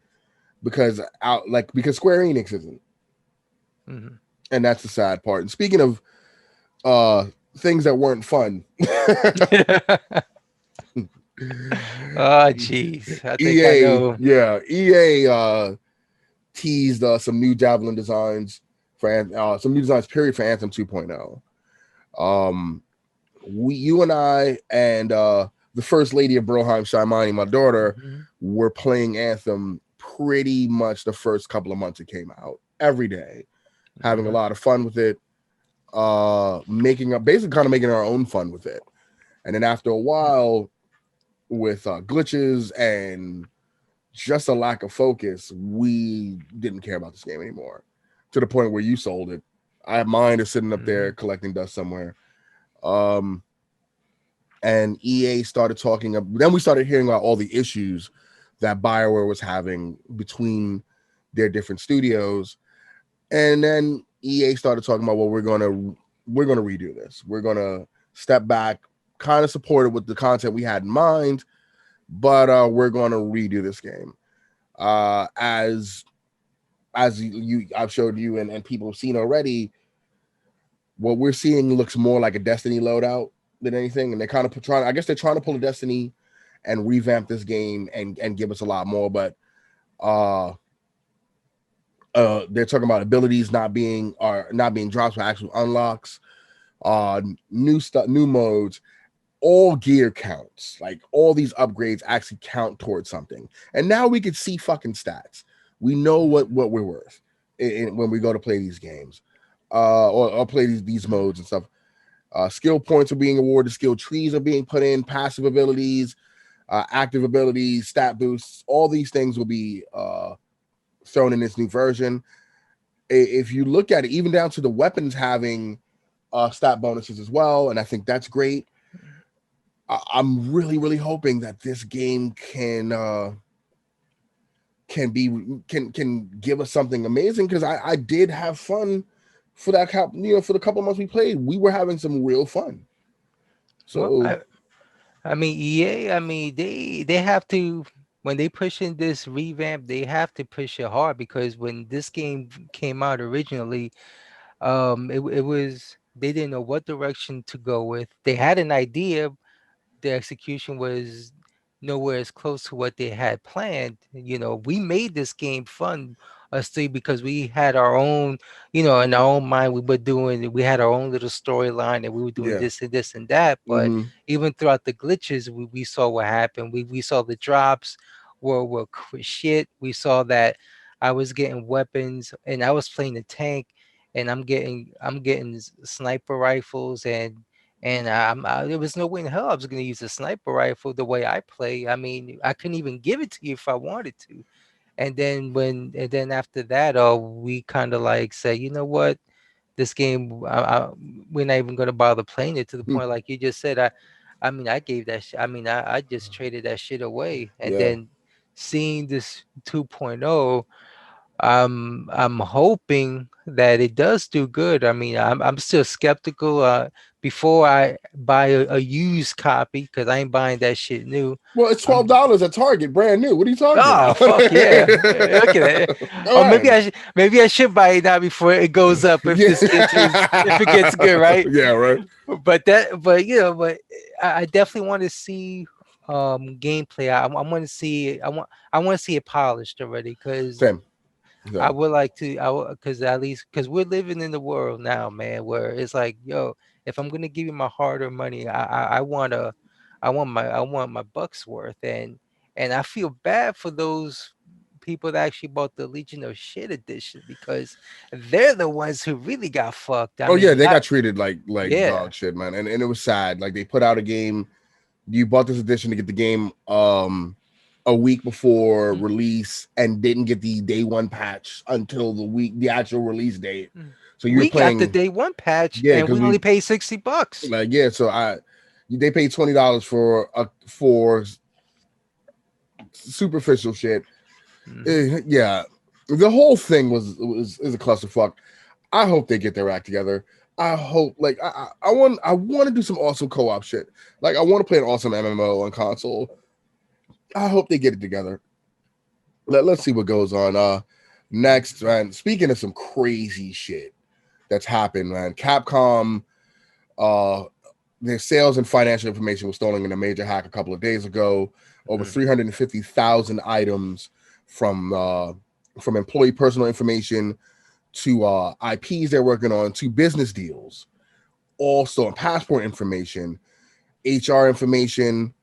Because Square Enix isn't, hmm and that's the sad part. And speaking of things that weren't fun, oh jeez, I think I EA, know. yeah, EA teased some new Javelin designs for some new designs period for Anthem 2.0. You and I and the first lady of Broheim, Shaimani, my daughter, hmm were playing Anthem pretty much the first couple of months it came out every day, having a uh lot of fun with it, basically kind of making our own fun with it. And then after a while, with glitches and just a lack of focus, we didn't care about this game anymore. To the point where you sold it. Mine is sitting up there hmm collecting dust somewhere. Um, and EA started talking. Then we started hearing about all the issues that BioWare was having between their different studios, and then EA started talking about, well, we're gonna redo this. We're gonna step back, kind of support it with the content we had in mind, but we're gonna redo this game. As I've showed you and people have seen already, what we're seeing looks more like a Destiny loadout than anything, and they're kind of trying. I guess they're trying to pull a Destiny and revamp this game and give us a lot more. But uh, they're talking about abilities not being drops for actual unlocks, new stuff, new modes. All gear counts. Like all these upgrades actually count towards something. And now we can see fucking stats. We know what we're worth when we go to play these games, or play these modes and stuff. Skill points are being awarded. Skill trees are being put in. Passive abilities, active abilities, stat boosts. All these things will be thrown in this new version. If you look at it, even down to the weapons having stat bonuses as well, and I think that's great. I'm really really hoping that this game can be can give us something amazing, because I did have fun for that for the couple of months we played. We were having some real fun. Well, So I mean, EA, I mean, they have to, when they push in this revamp, they have to push it hard, because when this game came out originally, it was, they didn't know what direction to go with. They had an idea, the execution was nowhere as close to what they had planned. You know, we made this game fun, us three, because we had our own, you know, in our own mind, we had our own little storyline, and we were doing yeah. this and this and that. But Hmm. even throughout the glitches, we saw what happened. We saw the drops were shit. We saw that I was getting weapons, and I was playing the tank, and I'm getting sniper rifles, and there was no way in hell I was going to use a sniper rifle the way I play. I mean, I couldn't even give it to you if I wanted to. And then after that, we kind of like say, you know what, this game, we're not even going to bother playing it, to the point like you just said. I mean, I gave that. I mean, I just traded that shit away. And Yeah. then seeing this 2.0, I'm hoping that it does do good. I mean, I'm still skeptical before I buy a used copy, because I ain't buying that shit new. Well, it's I'm $12 at Target, brand new. What are you talking Oh about? fuck yeah! Look at that. Go Or ahead. maybe I should buy it now before it goes up, if this if it gets good, right? Yeah, right. But I definitely want to see gameplay. I want to see, I want to see it polished already, because Same. I Same. would like to, because at least, because we're living in the world now, man, where it's like, yo, if I'm gonna give you my hard-earned money, I want my bucks worth. And I feel bad for those people that actually bought the Legion of Shit edition, because they're the ones who really got fucked. I Oh yeah, mean, they not got treated like yeah. dog shit, man. And it was sad. Like they put out a game. You bought this edition to get the game a week before Mm, release, and didn't get the day one patch until the actual release date. mm. So you're We got the playing, day one patch, yeah, and because we only we paid $60. like, yeah, so they paid $20 for superficial shit. Mhm. Yeah, the whole thing was is a clusterfuck. I hope they get their act together. I hope, like, I want to do some awesome co-op shit. Like I want to play an awesome MMO on console. I hope they get it together. Let's see what goes on. Next, man. Speaking of some crazy shit that's happened, man. Capcom, uh, their sales and financial information was stolen in a major hack a couple of days ago. Over Mhm. 350,000 items from employee personal information to IPs they're working on to business deals, also passport information, HR information.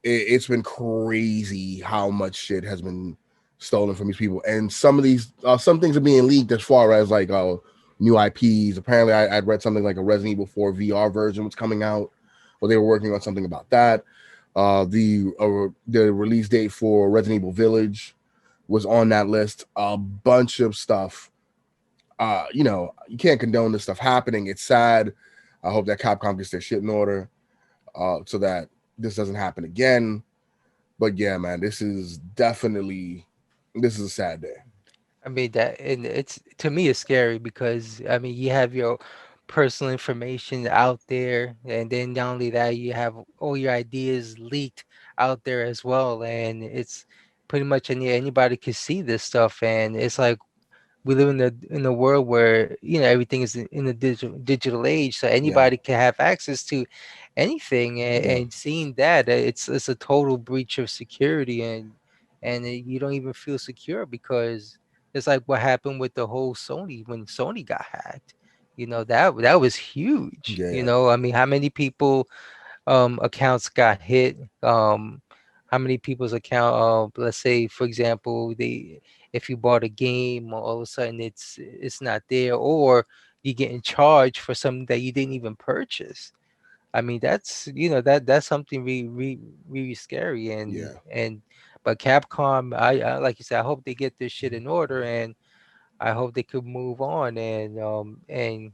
It's been crazy how much shit has been stolen from these people, and some things are being leaked as far as like new IPs. Apparently, I'd read something like a Resident Evil 4 VR version was coming out, or they were working on something about that. The release date for Resident Evil Village was on that list. A bunch of stuff. You can't condone this stuff happening. It's sad. I hope that Capcom gets their shit in order, so that this doesn't happen again. But yeah, man, this is a sad day. I mean that, and it's, to me, it's scary, because I mean, you have your personal information out there, and then not only that, you have all your ideas leaked out there as well, and it's pretty much anybody can see this stuff. And it's like, we live in a world where, everything is in the digital age, so Yeah, anybody can have access to anything. and, yeah, and seeing that, it's a total breach of security. And you don't even feel secure, because it's like what happened with the whole Sony, when Sony got hacked. That was huge. yeah, I mean, how many people accounts got hit? How many people's account, let's say, for example, they if you bought a game, all of a sudden it's not there, or you're getting charged for something that you didn't even purchase. I mean, that's something really scary. and yeah. and but Capcom, I like you said, I hope they get this shit in order, and I hope they could move on, and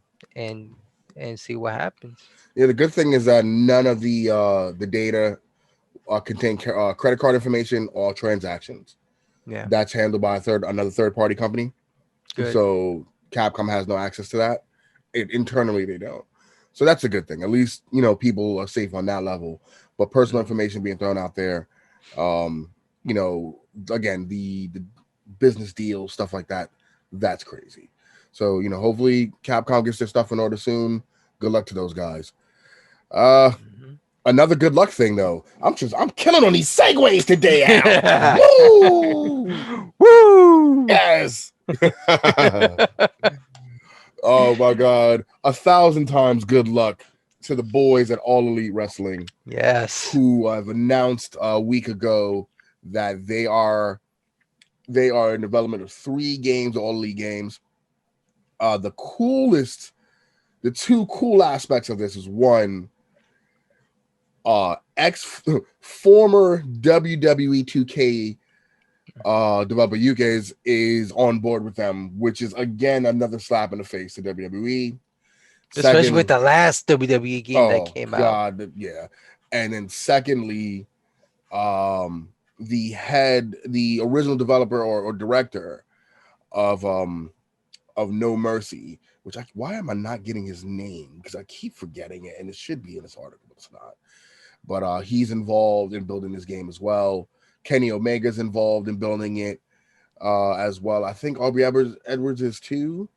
and see what happens. Yeah, the good thing is that none of the data contain credit card information or transactions. Yeah, That's handled by another third party company. good. So Capcom has no access to that. Internally, they don't. So that's a good thing. At least people are safe on that level. But personal Mm. information being thrown out there, um, you know, again, the business deals, stuff like that, that's crazy. So hopefully Capcom gets their stuff in order soon. Good luck to those guys. Uh, Mhm. Another good luck thing though. I'm killing on these segues today, Al. Woo! Woo! Yes. Oh my god. 1,000 times good luck to the boys at All Elite Wrestling, Yes. who have announced a week ago that they are in development of 3 games, All Elite games. The two cool aspects of this is one, ex former WWE 2K developer UK is on board with them, which is again another slap in the face to WWE. Especially with Second, the last WWE game that oh came out. god, yeah. And then secondly, the original developer or director of No Mercy, which why am I not getting his name? Because I keep forgetting it, and it should be in this article, but it's not. But he's involved in building this game as well. Kenny Omega's involved in building it as well. I think Aubrey Edwards is too.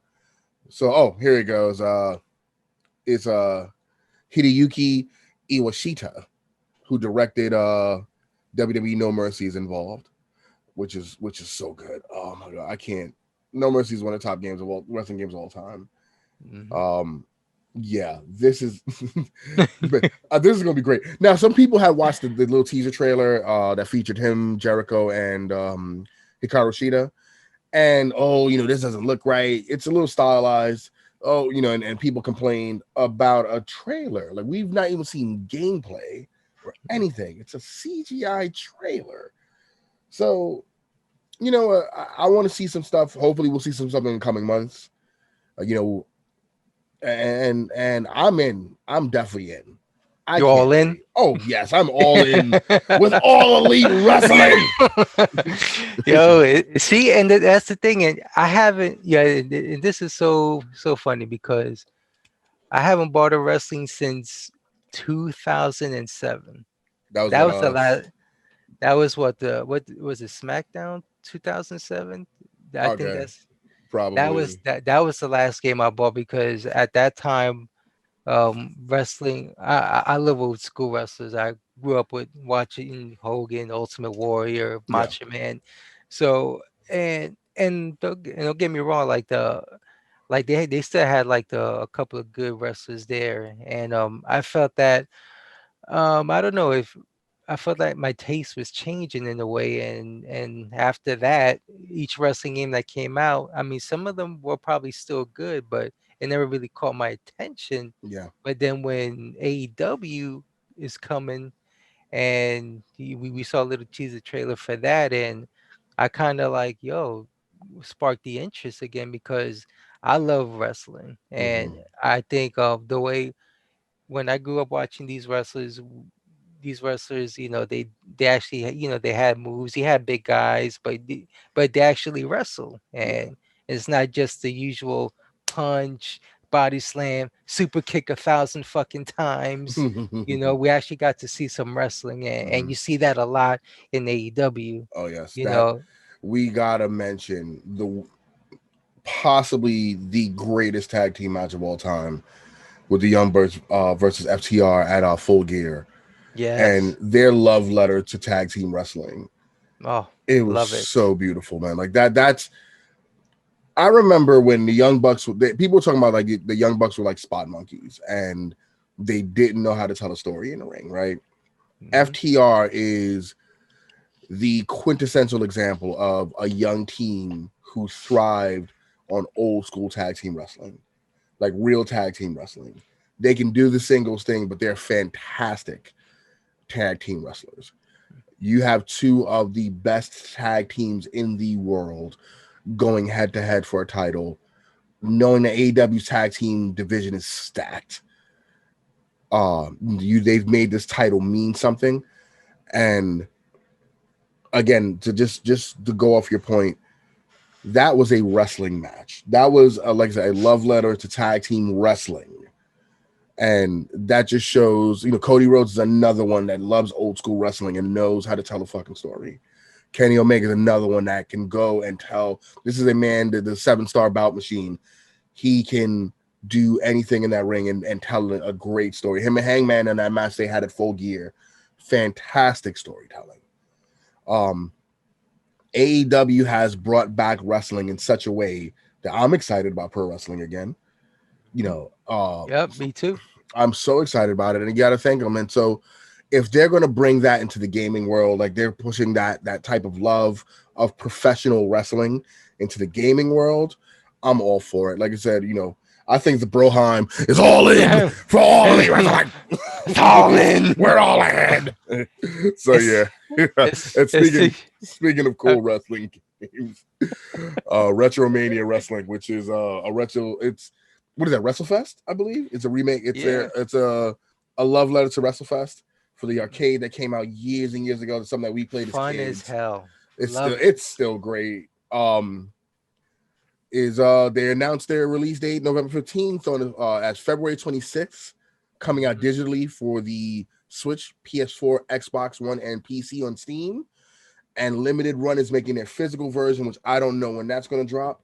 So, here he goes. It's Hideyuki Iwashita, who directed WWE No Mercy, is involved, which is so good. Oh my god, I can't. No Mercy is one of the top games of all wrestling games of all time. Mhm. Um, yeah, this is this is gonna be great. Now, some people had watched the little teaser trailer that featured him, Jericho, and Hikaru Shida, and this doesn't look right. It's a little stylized. And people complained about a trailer. Like, we've not even seen gameplay or anything. It's a CGI trailer. So, I want to see some stuff. Hopefully, we'll see something in the coming months. You know, and I'm in. I'm definitely in. I You all can't in? wait. Oh yes, I'm all in with All Elite Wrestling. Yo, see, and that's the thing, and I haven't. Yeah, and this is so funny because I haven't bought a wrestling since 2007. That was That what was the last. That was what was it? SmackDown 2007. I think okay, probably. that was the last game I bought because at that time, wrestling. I love old school wrestlers. I grew up with watching Hogan, Ultimate Warrior, Yeah. Macho Man. So and don't get me wrong, like they still had like a couple of good wrestlers there, and I felt that I don't know if I felt like my taste was changing in a way, and after that, each wrestling game that came out, I mean, some of them were probably still good, but it never really caught my attention. Yeah. But then when AEW is coming, and we saw a little teaser trailer for that, and I kind of like, yo, sparked the interest again because I love wrestling, and Hmm. I think of the way when I grew up watching these wrestlers, they actually, they had moves. He had big guys, but they actually wrestle, Yeah. and it's not just the usual punch, body slam, super kick 1,000 fucking times. Hmm. We actually got to see some wrestling, and you see that a lot in AEW. Oh yes, You that know, we gotta mention the possibly the greatest tag team match of all time with the Young Birds versus FTR at Full Gear, and yes, their love letter to tag team wrestling. oh, It was love it. so beautiful, man. Like that. I remember when the Young Bucks. People were talking about like the Young Bucks were like spot monkeys, and they didn't know how to tell a story in the ring. Right? Hmm. FTR is the quintessential example of a young team who thrived on old school tag team wrestling, like real tag team wrestling. They can do the singles thing, but they're fantastic tag team wrestlers. You have two of the best tag teams in the world going head to head for a title knowing that AEW's tag team division is stacked. They've made this title mean something, and again, to just to go off your point, that was a wrestling match. That was like I said, a love letter to tag team wrestling, and that just shows. Cody Rhodes is another one that loves old school wrestling and knows how to tell a fucking story. Kenny Omega is another one that can go and tell. This is a man, the 7-star bout machine. He can do anything in that ring and tell a great story. Him and Hangman in that match they had at Full Gear, fantastic storytelling. AEW has brought back wrestling in such a way that I'm excited about pro wrestling again. Yep, me too. I'm so excited about it, and you got to thank them. And so, if they're going to bring that into the gaming world, like they're pushing that type of love of professional wrestling into the gaming world, I'm all for it. Like I said, I think the Broheim is all in for all the wrestling. It's all in. We're all in. So yeah. And speaking of cool wrestling games, Retromania Wrestling, which is a retro. It's what is that? WrestleFest, I believe. It's a remake. It's a love letter to WrestleFest for the arcade that came out years and years ago. It's something that we played as fun kids. As hell. It's still great. They announced their release date November 15th on as February 26th, coming out digitally for the Switch, PS4, Xbox One, and PC on Steam. And Limited Run is making their physical version, which I don't know when that's going to drop.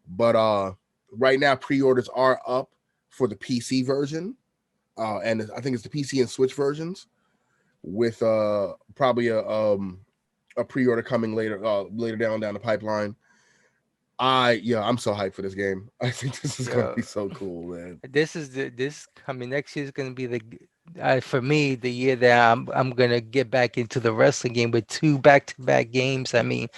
But right now, pre-orders are up for the PC version. And I think it's the PC and Switch versions, with probably a pre-order coming later down the pipeline. I'm so hyped for this game. I think this is gonna be so cool, man. This coming next year is gonna be for me the year that I'm gonna get back into the wrestling game with 2 back-to-back games. I mean,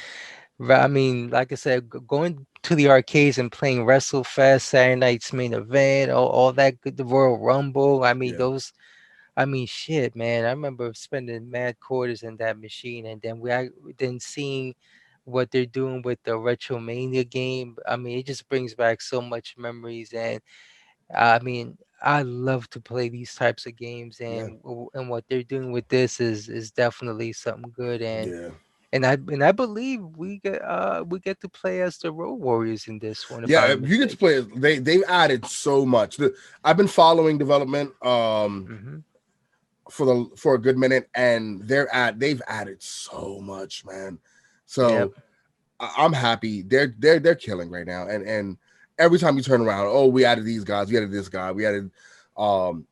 like I said, going to the arcades and playing WrestleFest, Saturday Night's Main Event, all that good, the Royal Rumble. I mean, those. I mean, shit, man. I remember spending mad quarters in that machine, and then seeing what they're doing with the Retromania game. I mean, it just brings back so much memories, and I mean, I love to play these types of games, and what they're doing with this is definitely something good, and I believe we get to play as the Road Warriors in this one. You get to play. They've added so much. I've been following development for a good minute, and they've added so much, man. So I'm happy. They're killing right now, and every time you turn around, we added these guys, we added this guy, we added NWA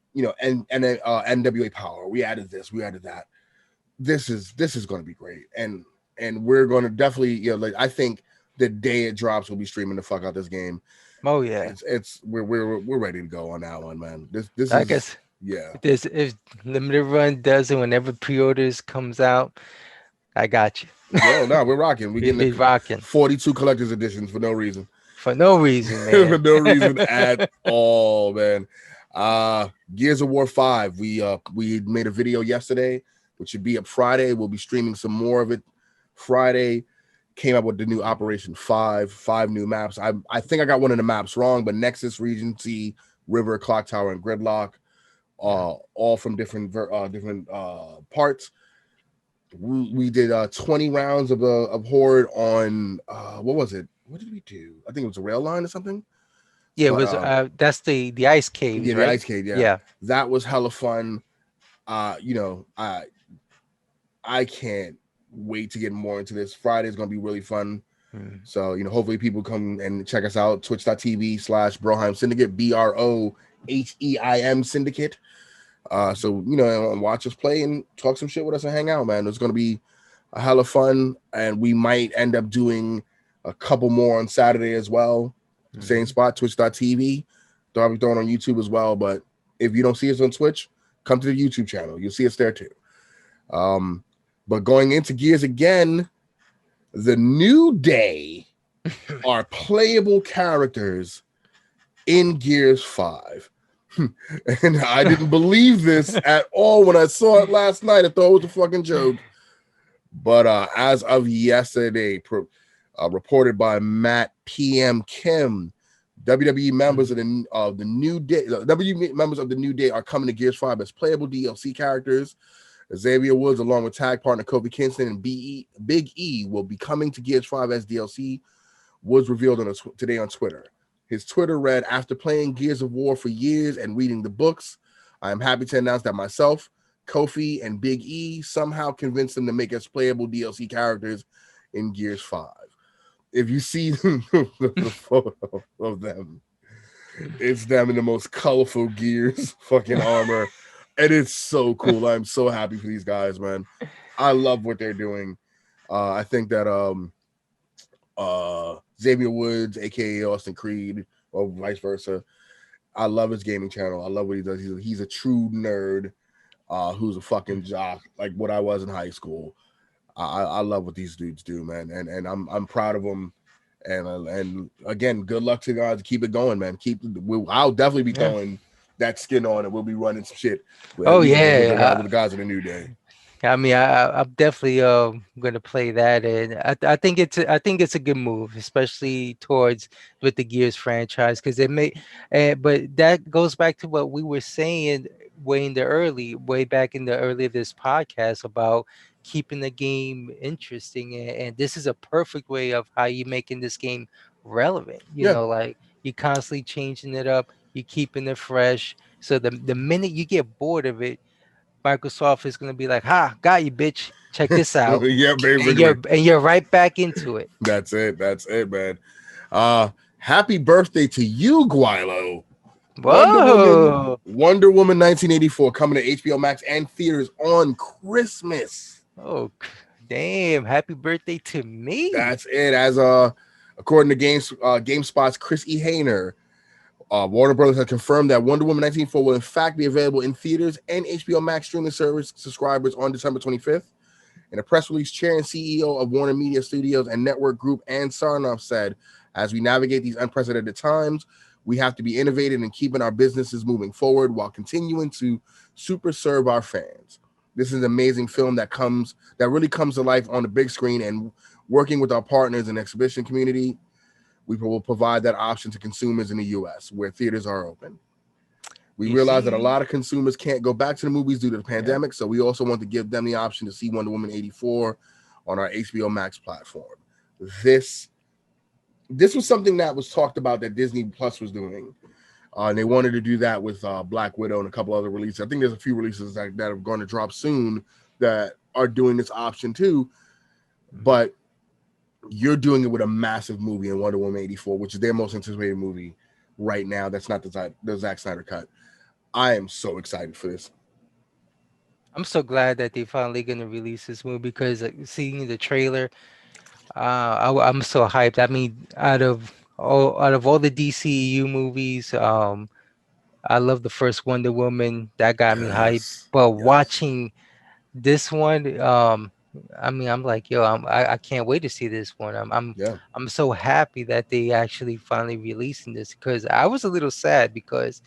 Power, we added this, we added that. This is going to be great, and we're going to definitely I think the day it drops, we'll be streaming the fuck out this game. Oh yeah, we're ready to go on that one, man. This I guess if Limited Run does it whenever pre-orders comes out, I got you. No, we're rocking. We're getting rocking 42 collector's editions for no reason. For no reason, man. For no reason at all, man. Gears of War 5. We made a video yesterday, which should be up Friday. We'll be streaming some more of it Friday. Came up with the new Operation 5 new maps. I think I got one of the maps wrong, but Nexus, Regency, River, Clock Tower, and Gridlock, all from different parts. We did 20 rounds of Horde on what was it? What did we do? I think it was a rail line or something. Yeah, it was that's the ice cave. Yeah, right? The ice cave. Yeah, that was hella fun. I can't wait to get more into this. Friday is gonna be really fun. So hopefully people come and check us out. Twitch.tv/Broheim Syndicate, BROHEIM Syndicate. So watch us play and talk some shit with us and hang out, man. It's gonna be a hella fun, and we might end up doing a couple more on Saturday as well. Same spot, Twitch.tv. I'll be throwing on YouTube as well. But if you don't see us on Twitch, come to the YouTube channel. You'll see us there too. But going into Gears again, the New Day are playable characters in Gears 5. And I didn't believe this at all when I saw it last night. I thought it was a fucking joke. But as of yesterday, reported by Matt PM Kim, WWE members Mhm. of the New Day, WWE members of the New Day are coming to Gears 5 as playable DLC characters. Xavier Woods, along with tag partner Kofi Kingston and Big E, will be coming to Gears 5 as DLC. Woods revealed today on Twitter. His Twitter read, "After playing Gears of War for years and reading the books, I am happy to announce that myself, Kofi, and Big E somehow convinced them to make us playable DLC characters in Gears 5." If you see the photo of them, it's them in the most colorful Gears fucking armor. And it's so cool. I'm so happy for these guys, man. I love what they're doing. I think that Xavier Woods, aka Austin Creed, or vice versa. I love his gaming channel. I love what he does. He's a true nerd who's a fucking jock, like what I was in high school. I love what these dudes do, man, and I'm proud of them. And again, good luck to guys. Keep it going, man. I'll definitely be Yeah. throwing that skin on, and we'll be running some shit. At Oh least with yeah. the guys in the New Day. I mean, I'm definitely gonna play that, and I think it's a good move, especially towards with the Gears franchise, because it may, but that goes back to what we were saying way back in the early of this podcast about keeping the game interesting, and this is a perfect way of how you making this game relevant. You Yeah, know, like you constantly changing it up, you keeping it fresh, so the minute you get bored of it, Microsoft is going to be like, "Ha, got you, bitch. Check this out," yeah, and basically. you're right back into it. That's it. That's it, man. Happy birthday to you, Guilo. Whoa! Wonder Woman 1984 coming to HBO Max and theaters on Christmas. Oh, damn! Happy birthday to me. That's it. As according to GameSpot's Chris E. Hayner, Warner Brothers has confirmed that Wonder Woman 1984 will in fact be available in theaters and HBO Max streaming service subscribers on December 25th. In a press release, Chair and CEO of Warner Media Studios and Network Group, Ann Sarnoff, said, "As we navigate these unprecedented times, we have to be innovative and keeping our businesses moving forward while continuing to super serve our fans. This is an amazing film that really comes to life on the big screen, and working with our partners in the exhibition community, we will provide that option to consumers in the U.S. where theaters are open. We You realize that a see? lot of consumers can't go back to the movies due to the Yeah. pandemic, so we also want to give them the option to see Wonder Woman 84 on our HBO Max platform. This this was something that was talked about that Disney Plus was doing. And they wanted to do that with Black Widow and a couple other releases. I think there's a few releases that are going to drop soon that are doing this option too. Mhm. But you're doing it with a massive movie in Wonder Woman 84, which is their most anticipated movie right now. That's not the Zack Snyder cut. I am so excited for this. I'm so glad that they finally gonna release this movie because seeing the trailer, I'm so hyped. I mean, out of all the DCEU movies, I love the first Wonder Woman. That got me hyped. Yes. But Yes. watching this one, I mean, I'm like, yo, I can't wait to see this one. Yeah. I'm so happy that they actually finally releasing this because I was a little sad because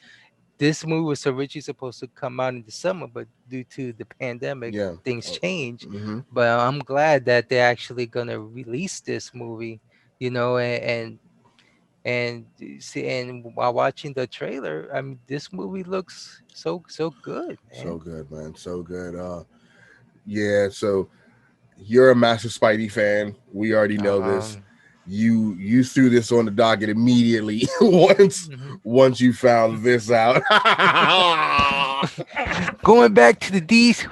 this movie was originally supposed to come out in the summer, but due to the pandemic, Yeah. things changed. Mm-hmm. But I'm glad that they're actually gonna release this movie, you know, and while watching the trailer, I mean, this movie looks so good, So man. good, man. So good. Yeah. So you're a massive Spidey fan. We already know this. Um, You threw this on the docket immediately once mhm. once you found this out. Going back to the D's,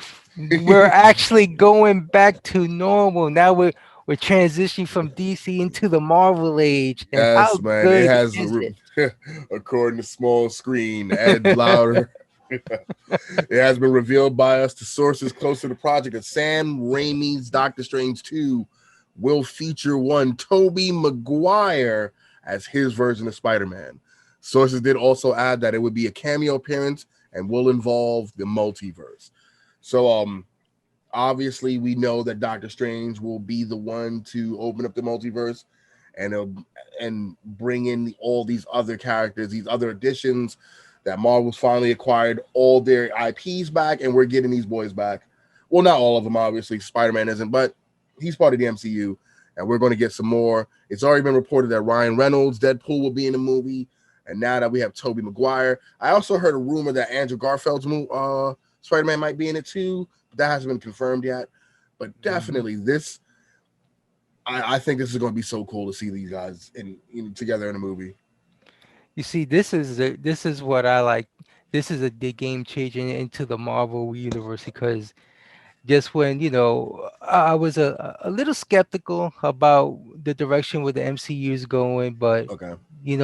we're actually going back to normal. Now we're transitioning from DC into the Marvel age. And how Yes, man. It good has, is it? according to Small Screen, Ed Louder. It has been revealed by us to sources close to the project that Sam Raimi's Doctor Strange 2 will feature one Tobey Maguire as his version of Spider-Man. Sources did also add that it would be a cameo appearance and will involve the multiverse. So obviously we know that Doctor Strange will be the one to open up the multiverse and bring in all these other characters, these other additions that Marvel's finally acquired all their IPs back, and we're getting these boys back. Well, not all of them, obviously. Spider-Man isn't, but he's part of the MCU, and we're going to get some more. It's already been reported that Ryan Reynolds Deadpool will be in the movie, and now that we have Tobey Maguire, I also heard a rumor that Andrew Garfield's Spider-Man might be in it too, but that hasn't been confirmed yet. But Hmm. definitely this, I think this is going to be so cool to see these guys in together in a movie. You see, this is what I like. This is the game changing into the Marvel universe because just when I was a little skeptical about the direction where the MCU is going, but Okay,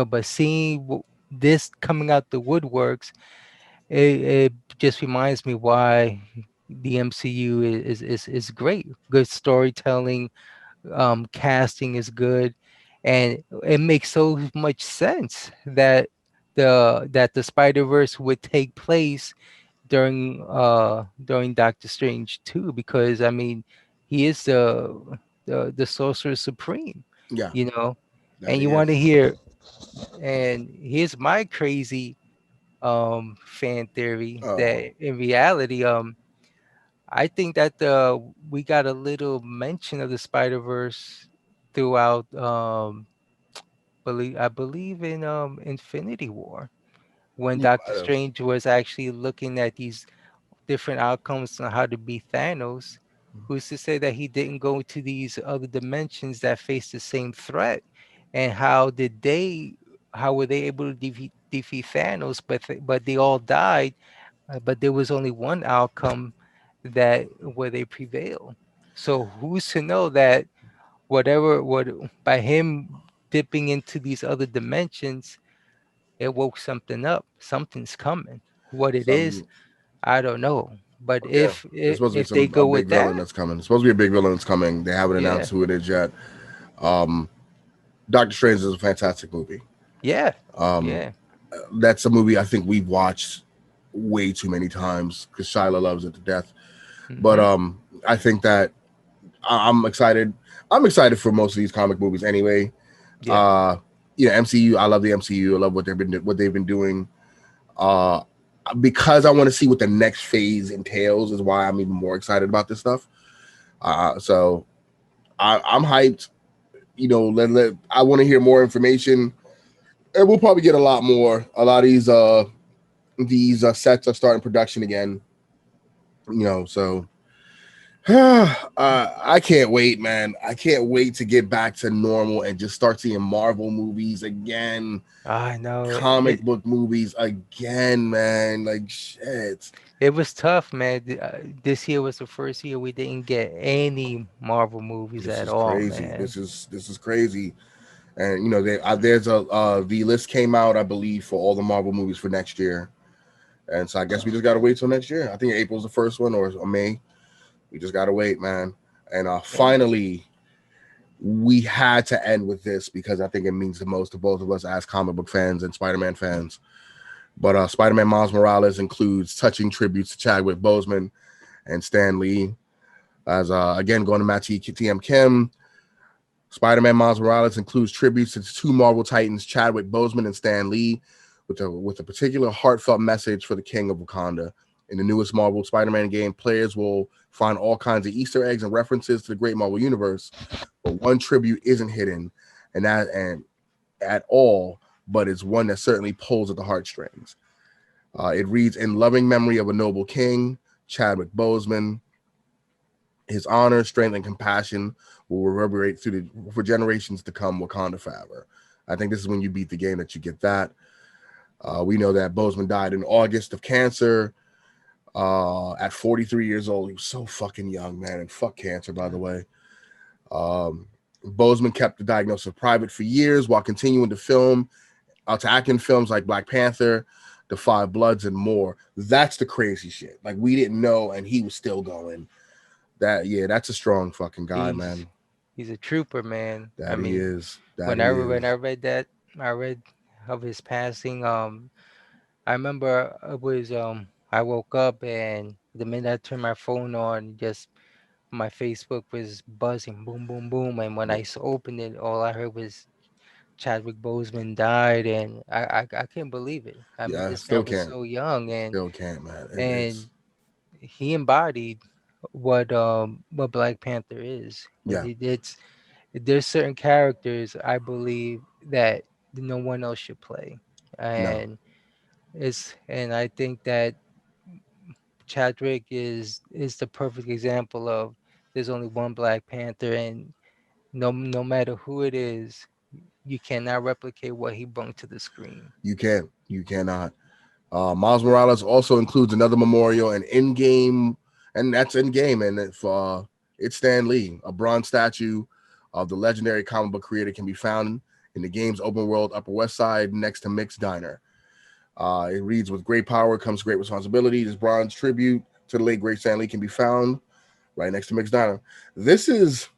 but seeing this coming out the woodworks, it just reminds me why the MCU is great. Good storytelling, casting is good, and it makes so much sense that the Spider Verse would take place during Doctor Strange too, because I mean he is the Sorcerer Supreme, yeah, you know, that and he you want is. to hear. And here's my crazy fan theory Oh, that in reality I think that we got a little mention of the Spider Verse throughout I believe in Infinity War when you Doctor might have. Strange was actually looking at these different outcomes on how to beat Thanos. Who's to say that he didn't go to these other dimensions that face the same threat? And how were they able to defeat Thanos? But they all died. But there was only one outcome that where they prevail. So who's to know that what by him dipping into these other dimensions, it woke something up. Something's coming. What it is, Some I don't know. But Yeah, there's supposed to be if they some a go big with villain that, that's coming. It's supposed to be a big villain that's coming. They haven't yeah, announced who it is yet. Um, Doctor Strange is a fantastic movie. yeah, Um, yeah. that's a movie I think we've watched way too many times because Shyla loves it to death. But Hmm. I think that I'm excited. I'm excited for most of these comic movies anyway. Yeah. Uh, MCU. I love the MCU. I love what they've been doing. Uh, because I want to see what the next phase entails is why I'm even more excited about this stuff. So I'm hyped. I want to hear more information, and we'll probably get a lot more. A lot of these sets are starting production again. So I can't wait, man. I can't wait to get back to normal and just start seeing Marvel movies again, I know comic book movies again, man. Like shit. it was tough, man. This year was the first year we didn't get any Marvel movies This at is all, crazy. man. This is crazy. And there's the list came out, I believe, for all the Marvel movies for next year. And so I guess we just gotta wait till next year. I think April's the first one or May. We just gotta wait, man. And Yeah. finally, we had to end with this because I think it means the most to both of us as comic book fans and Spider-Man fans. But Spider-Man Miles Morales includes touching tributes to Chadwick Boseman and Stan Lee. As again going to Matt TM Kim, Spider-Man Miles Morales includes tributes to the two Marvel Titans, Chadwick Boseman and Stan Lee, with a particular heartfelt message for the King of Wakanda. In the newest Marvel Spider-Man game, players will find all kinds of Easter eggs and references to the great Marvel universe, but one tribute isn't hidden, and at all, but it's one that certainly pulls at the heartstrings. It reads, "In loving memory of a noble king, Chadwick Boseman, his honor, strength, and compassion will reverberate for generations to come. Wakanda forever." I think this is when you beat the game that you get that. We know that Boseman died in August of cancer at 43 years old. He was so fucking young, man, and fuck cancer, by the way. Um, Boseman kept the diagnosis private for years while continuing to act in films like Black Panther, The Five Bloods, and more. That's the crazy shit. Like we didn't know, and he was still going. That's a strong fucking guy, He's man. he's a trooper, man. I That he mean, is. That he when I is. read that, I read of his passing. I remember it was I woke up and the minute I turned my phone on, just my Facebook was buzzing, boom, boom, boom. And when I opened it, all I heard was Chadwick Boseman died, and I can't believe it. I mean, Yeah, this guy still was can't. so young, Still can't, man. and It's he embodied what Black Panther is. yeah. It's there's certain characters I believe that no one else should play, No, and I think that Chadwick is the perfect example of there's only one Black Panther, and no matter who it is, you cannot replicate what he brought to the screen. you can't. You cannot. Miles Morales also includes another memorial and in-game, and that's in-game, and it's Stan Lee. A bronze statue of the legendary comic book creator can be found in the game's open world Upper West Side next to Mick's Diner. It reads, "With great power comes great responsibility. This bronze tribute to the late great Stan Lee can be found right next to Mick's Diner." This is,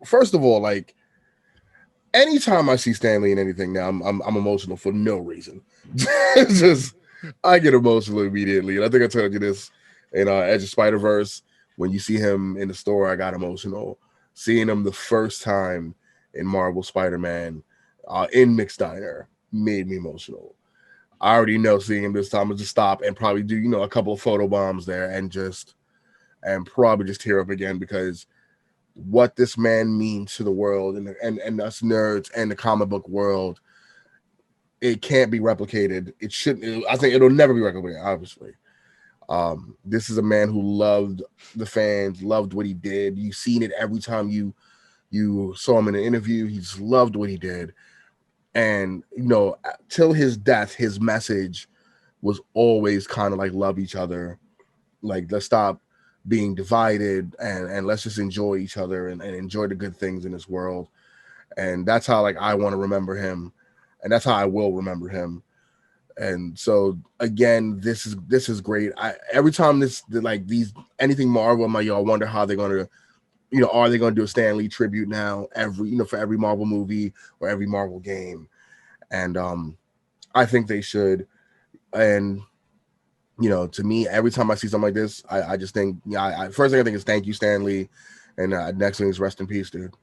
first of all, like anytime I see Stan Lee in anything now, I'm emotional for no reason. It's just I get emotional immediately, and I think I told you this in Edge of Spider Verse. When you see him in the store, I got emotional. Seeing him the first time in Marvel Spider Man in Mick's Diner made me emotional. I already know seeing him this time, I'll just stop and probably do a couple of photo bombs there and probably just tear up again because what this man means to the world and us nerds and the comic book world, it can't be replicated. It shouldn't. I think it'll never be replicated. Obviously, this is a man who loved the fans, loved what he did. You've seen it every time you saw him in an interview. He just loved what he did, and till his death, his message was always kind of like love each other, like let's stop being divided and let's just enjoy each other and enjoy the good things in this world. And that's how like I want to remember him, and that's how I will remember him. And so again, this is great. I every time like these anything Marvel, I'm like, yo, I wonder how they're gonna, are they gonna do a Stan Lee tribute now every for every Marvel movie or every Marvel game? And I think they should. And to me, every time I see something like this, I just think, first thing I think is thank you, Stan Lee, and next thing is rest in peace, dude.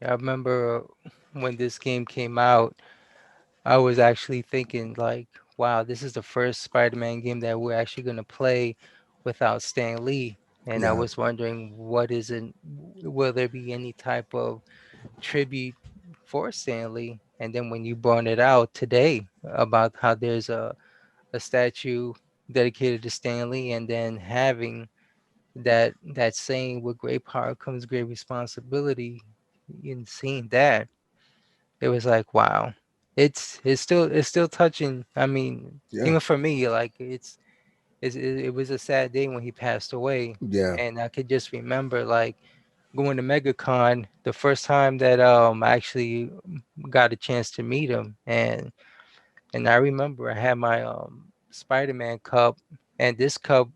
Yeah, I remember when this game came out, I was actually thinking like, wow, this is the first Spider-Man game that we're actually going to play without Stan Lee. And I Yeah, was wondering, will there be any type of tribute for Stan Lee? And then when you brought it out today about how there's a statue dedicated to Stan Lee, and then having that saying, with great power comes great responsibility, and seeing that, it was like, wow, it's still touching. I mean, yeah, even for me, like it was a sad day when he passed away, yeah. and I could just remember like going to MegaCon the first time that I actually got a chance to meet him, and I remember I had my Spider-Man cup, and this cup,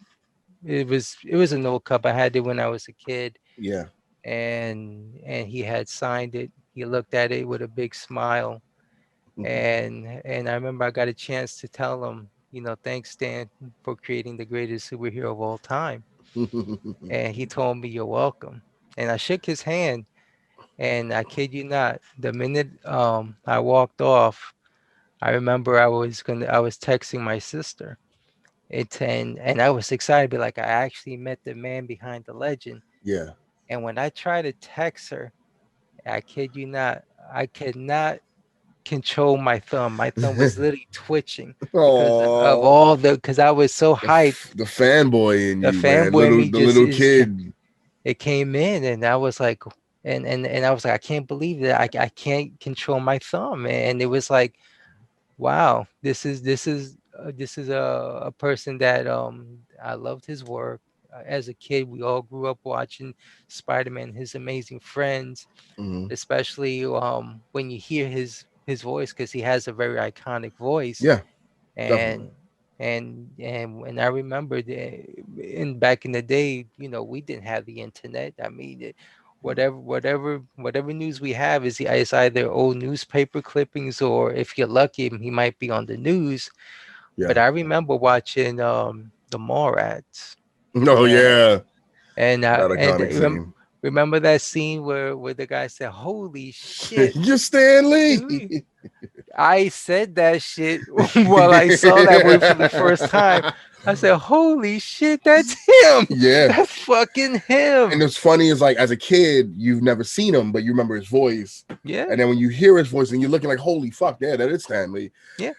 it was an old cup. I had it when I was a kid, Yeah. and he had signed it. He looked at it with a big smile, and I remember I got a chance to tell him, thanks Stan for creating the greatest superhero of all time. And he told me, you're welcome. And I shook his hand, and I kid you not, the minute I walked off, I remember I was texting my sister. And I was excited, be like, I actually met the man behind the legend. Yeah. And when I tried to text her, I kid you not, I could not control my thumb. My thumb was literally twitching because of Oh, because I was so hyped. the fanboy in The you, man. fanboy in Little me the just little is kid. it came in, and I was like, and I was like, I can't believe that I can't control my thumb, and it was like, wow, this is a person that I loved his work. As a kid, we all grew up watching Spider-Man, his amazing friends, Mhm. especially when you hear his voice, because he has a very iconic voice. Yeah, and definitely. and I remember back in the day, we didn't have the internet. I mean, whatever news we have is either old newspaper clippings, or if you're lucky, he might be on the news. Yeah. But I remember watching the Mallrats, Oh and yeah, and that iconic scene. remember that scene where the guy said, "Holy shit!" You're Stan Lee. I said that shit while I saw that movie for the first time. I said, "Holy shit, that's him! Yeah. That's fucking And him!" it's funny is like as a kid, you've never seen him, but you remember his voice. Yeah, And then when you hear his voice and you're looking like, holy fuck, yeah, that is Stanley. yeah.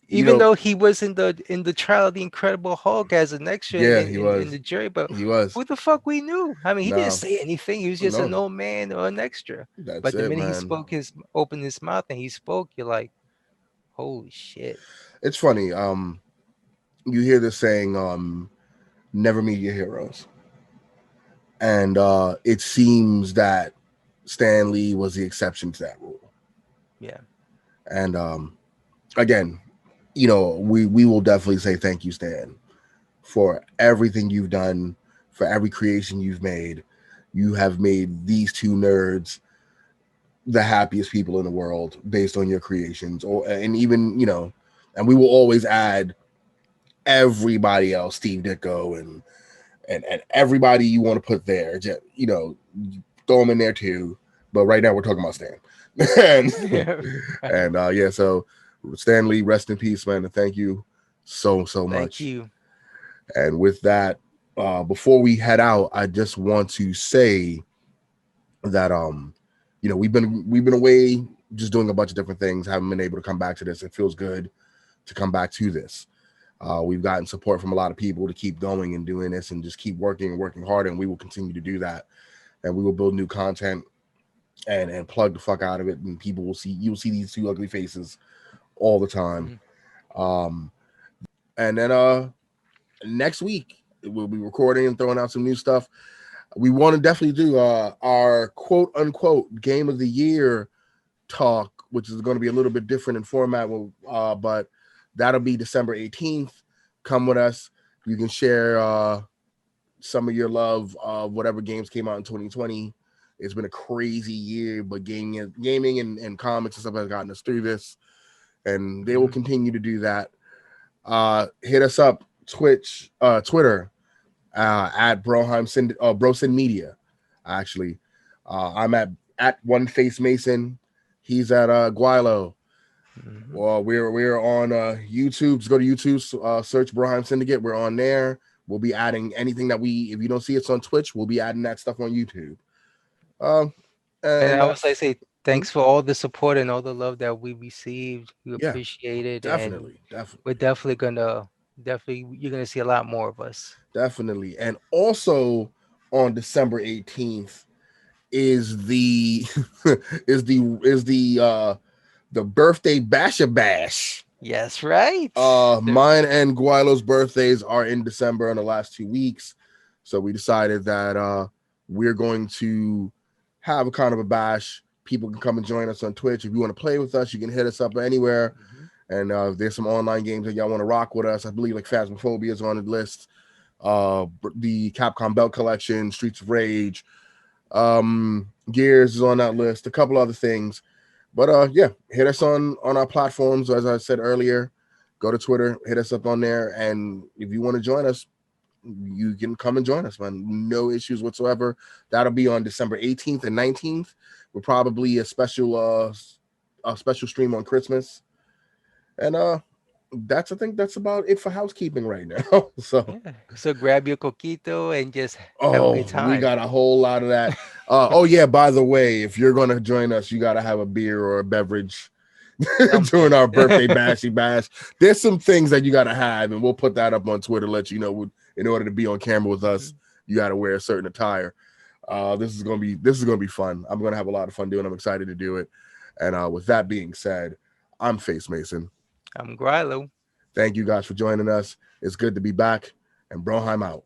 You Even know, though he was in the Trial of the Incredible Hulk as an extra in yeah, in, he in, in was. the jury, but He was. who the fuck we knew? I mean, he didn't Nah, say anything. He was just an no, old man or an extra. that's But the it, minute he man. opened his mouth and he spoke, you're like, holy shit. It's funny. You hear this saying, never meet your heroes. And it seems that Stan Lee was the exception to that rule. Yeah. And again, we will definitely say thank you, Stan, for everything you've done, for every creation you've made. You have made these two nerds the happiest people in the world based on your creations, or and even and we will always add everybody else, Steve Ditko and everybody you want to put there. Just, throw them in there too. But right now we're talking about Stan, and Yeah. Right. and yeah, so Stan Lee, rest in peace, man, and thank you so Thank much. you. And with that, before we head out, I just want to say that we've been away just doing a bunch of different things, haven't been able to come back to this. It feels good to come back to this. We've gotten support from a lot of people to keep going and doing this and just keep working and working hard, and we will continue to do that. And we will build new content and plug the fuck out of it, and people will see you'll see these two ugly faces all the time. Mhm. Um, and then next week we'll be recording and throwing out some new stuff. We want to definitely do our quote unquote game of the year talk, which is going to be a little bit different in format. But that'll be December 18th. Come with us. You can share some of your love of whatever games came out in 2020. It's been a crazy year, but gaming and comics and stuff has gotten us through this, and they will Mhm. continue to do that. Hit us up, Twitter, at Brosin Media. Actually, I'm at One Face Mason. He's at Guilo. Mhm. Well, we're on YouTube. Just go to YouTube, search Broheim Syndicate. We're on there. We'll be adding anything that if you don't see us on Twitch, we'll be adding that stuff on YouTube. Um, And and I was like, that's say thanks for all the support and all the love that we received. We yeah, appreciate it, and definitely, we're definitely you're gonna see a lot more of us. definitely. And also on December 18th is the the birthday basha bash. Yes, right. Mine and Guilo's birthdays are in December in the last 2 weeks. So we decided that we're going to have a kind of a bash. People can come and join us on Twitch. If you want to play with us, you can hit us up anywhere. Mhm. And if there's some online games that y'all want to rock with us, I believe like Phasmophobia is on the list. The Capcom Belt Collection, Streets of Rage, Gears is on that list. A couple other things. But yeah, hit us on our platforms. As I said earlier, go to Twitter, hit us up on there, and if you want to join us, you can come and join us, man. No issues whatsoever. That'll be on December 18th and 19th. We're probably a special stream on Christmas. And I think that's about it for housekeeping right now. So Yeah. So grab your coquito and just have a good oh, we time. got a whole lot of that. Oh yeah, by the way, if you're gonna join us, you gotta have a beer or a beverage during Something. our birthday bashy bash. There's some things that you gotta have, and we'll put that up on Twitter. Let you know, in order to be on camera with us, Mhm. you gotta wear a certain attire. This is gonna be fun. I'm gonna have a lot of fun doing. I'm excited to do it. And with that being said, I'm Face Mason. I'm Grilo. Thank you guys for joining us. It's good to be back. And Broheim out.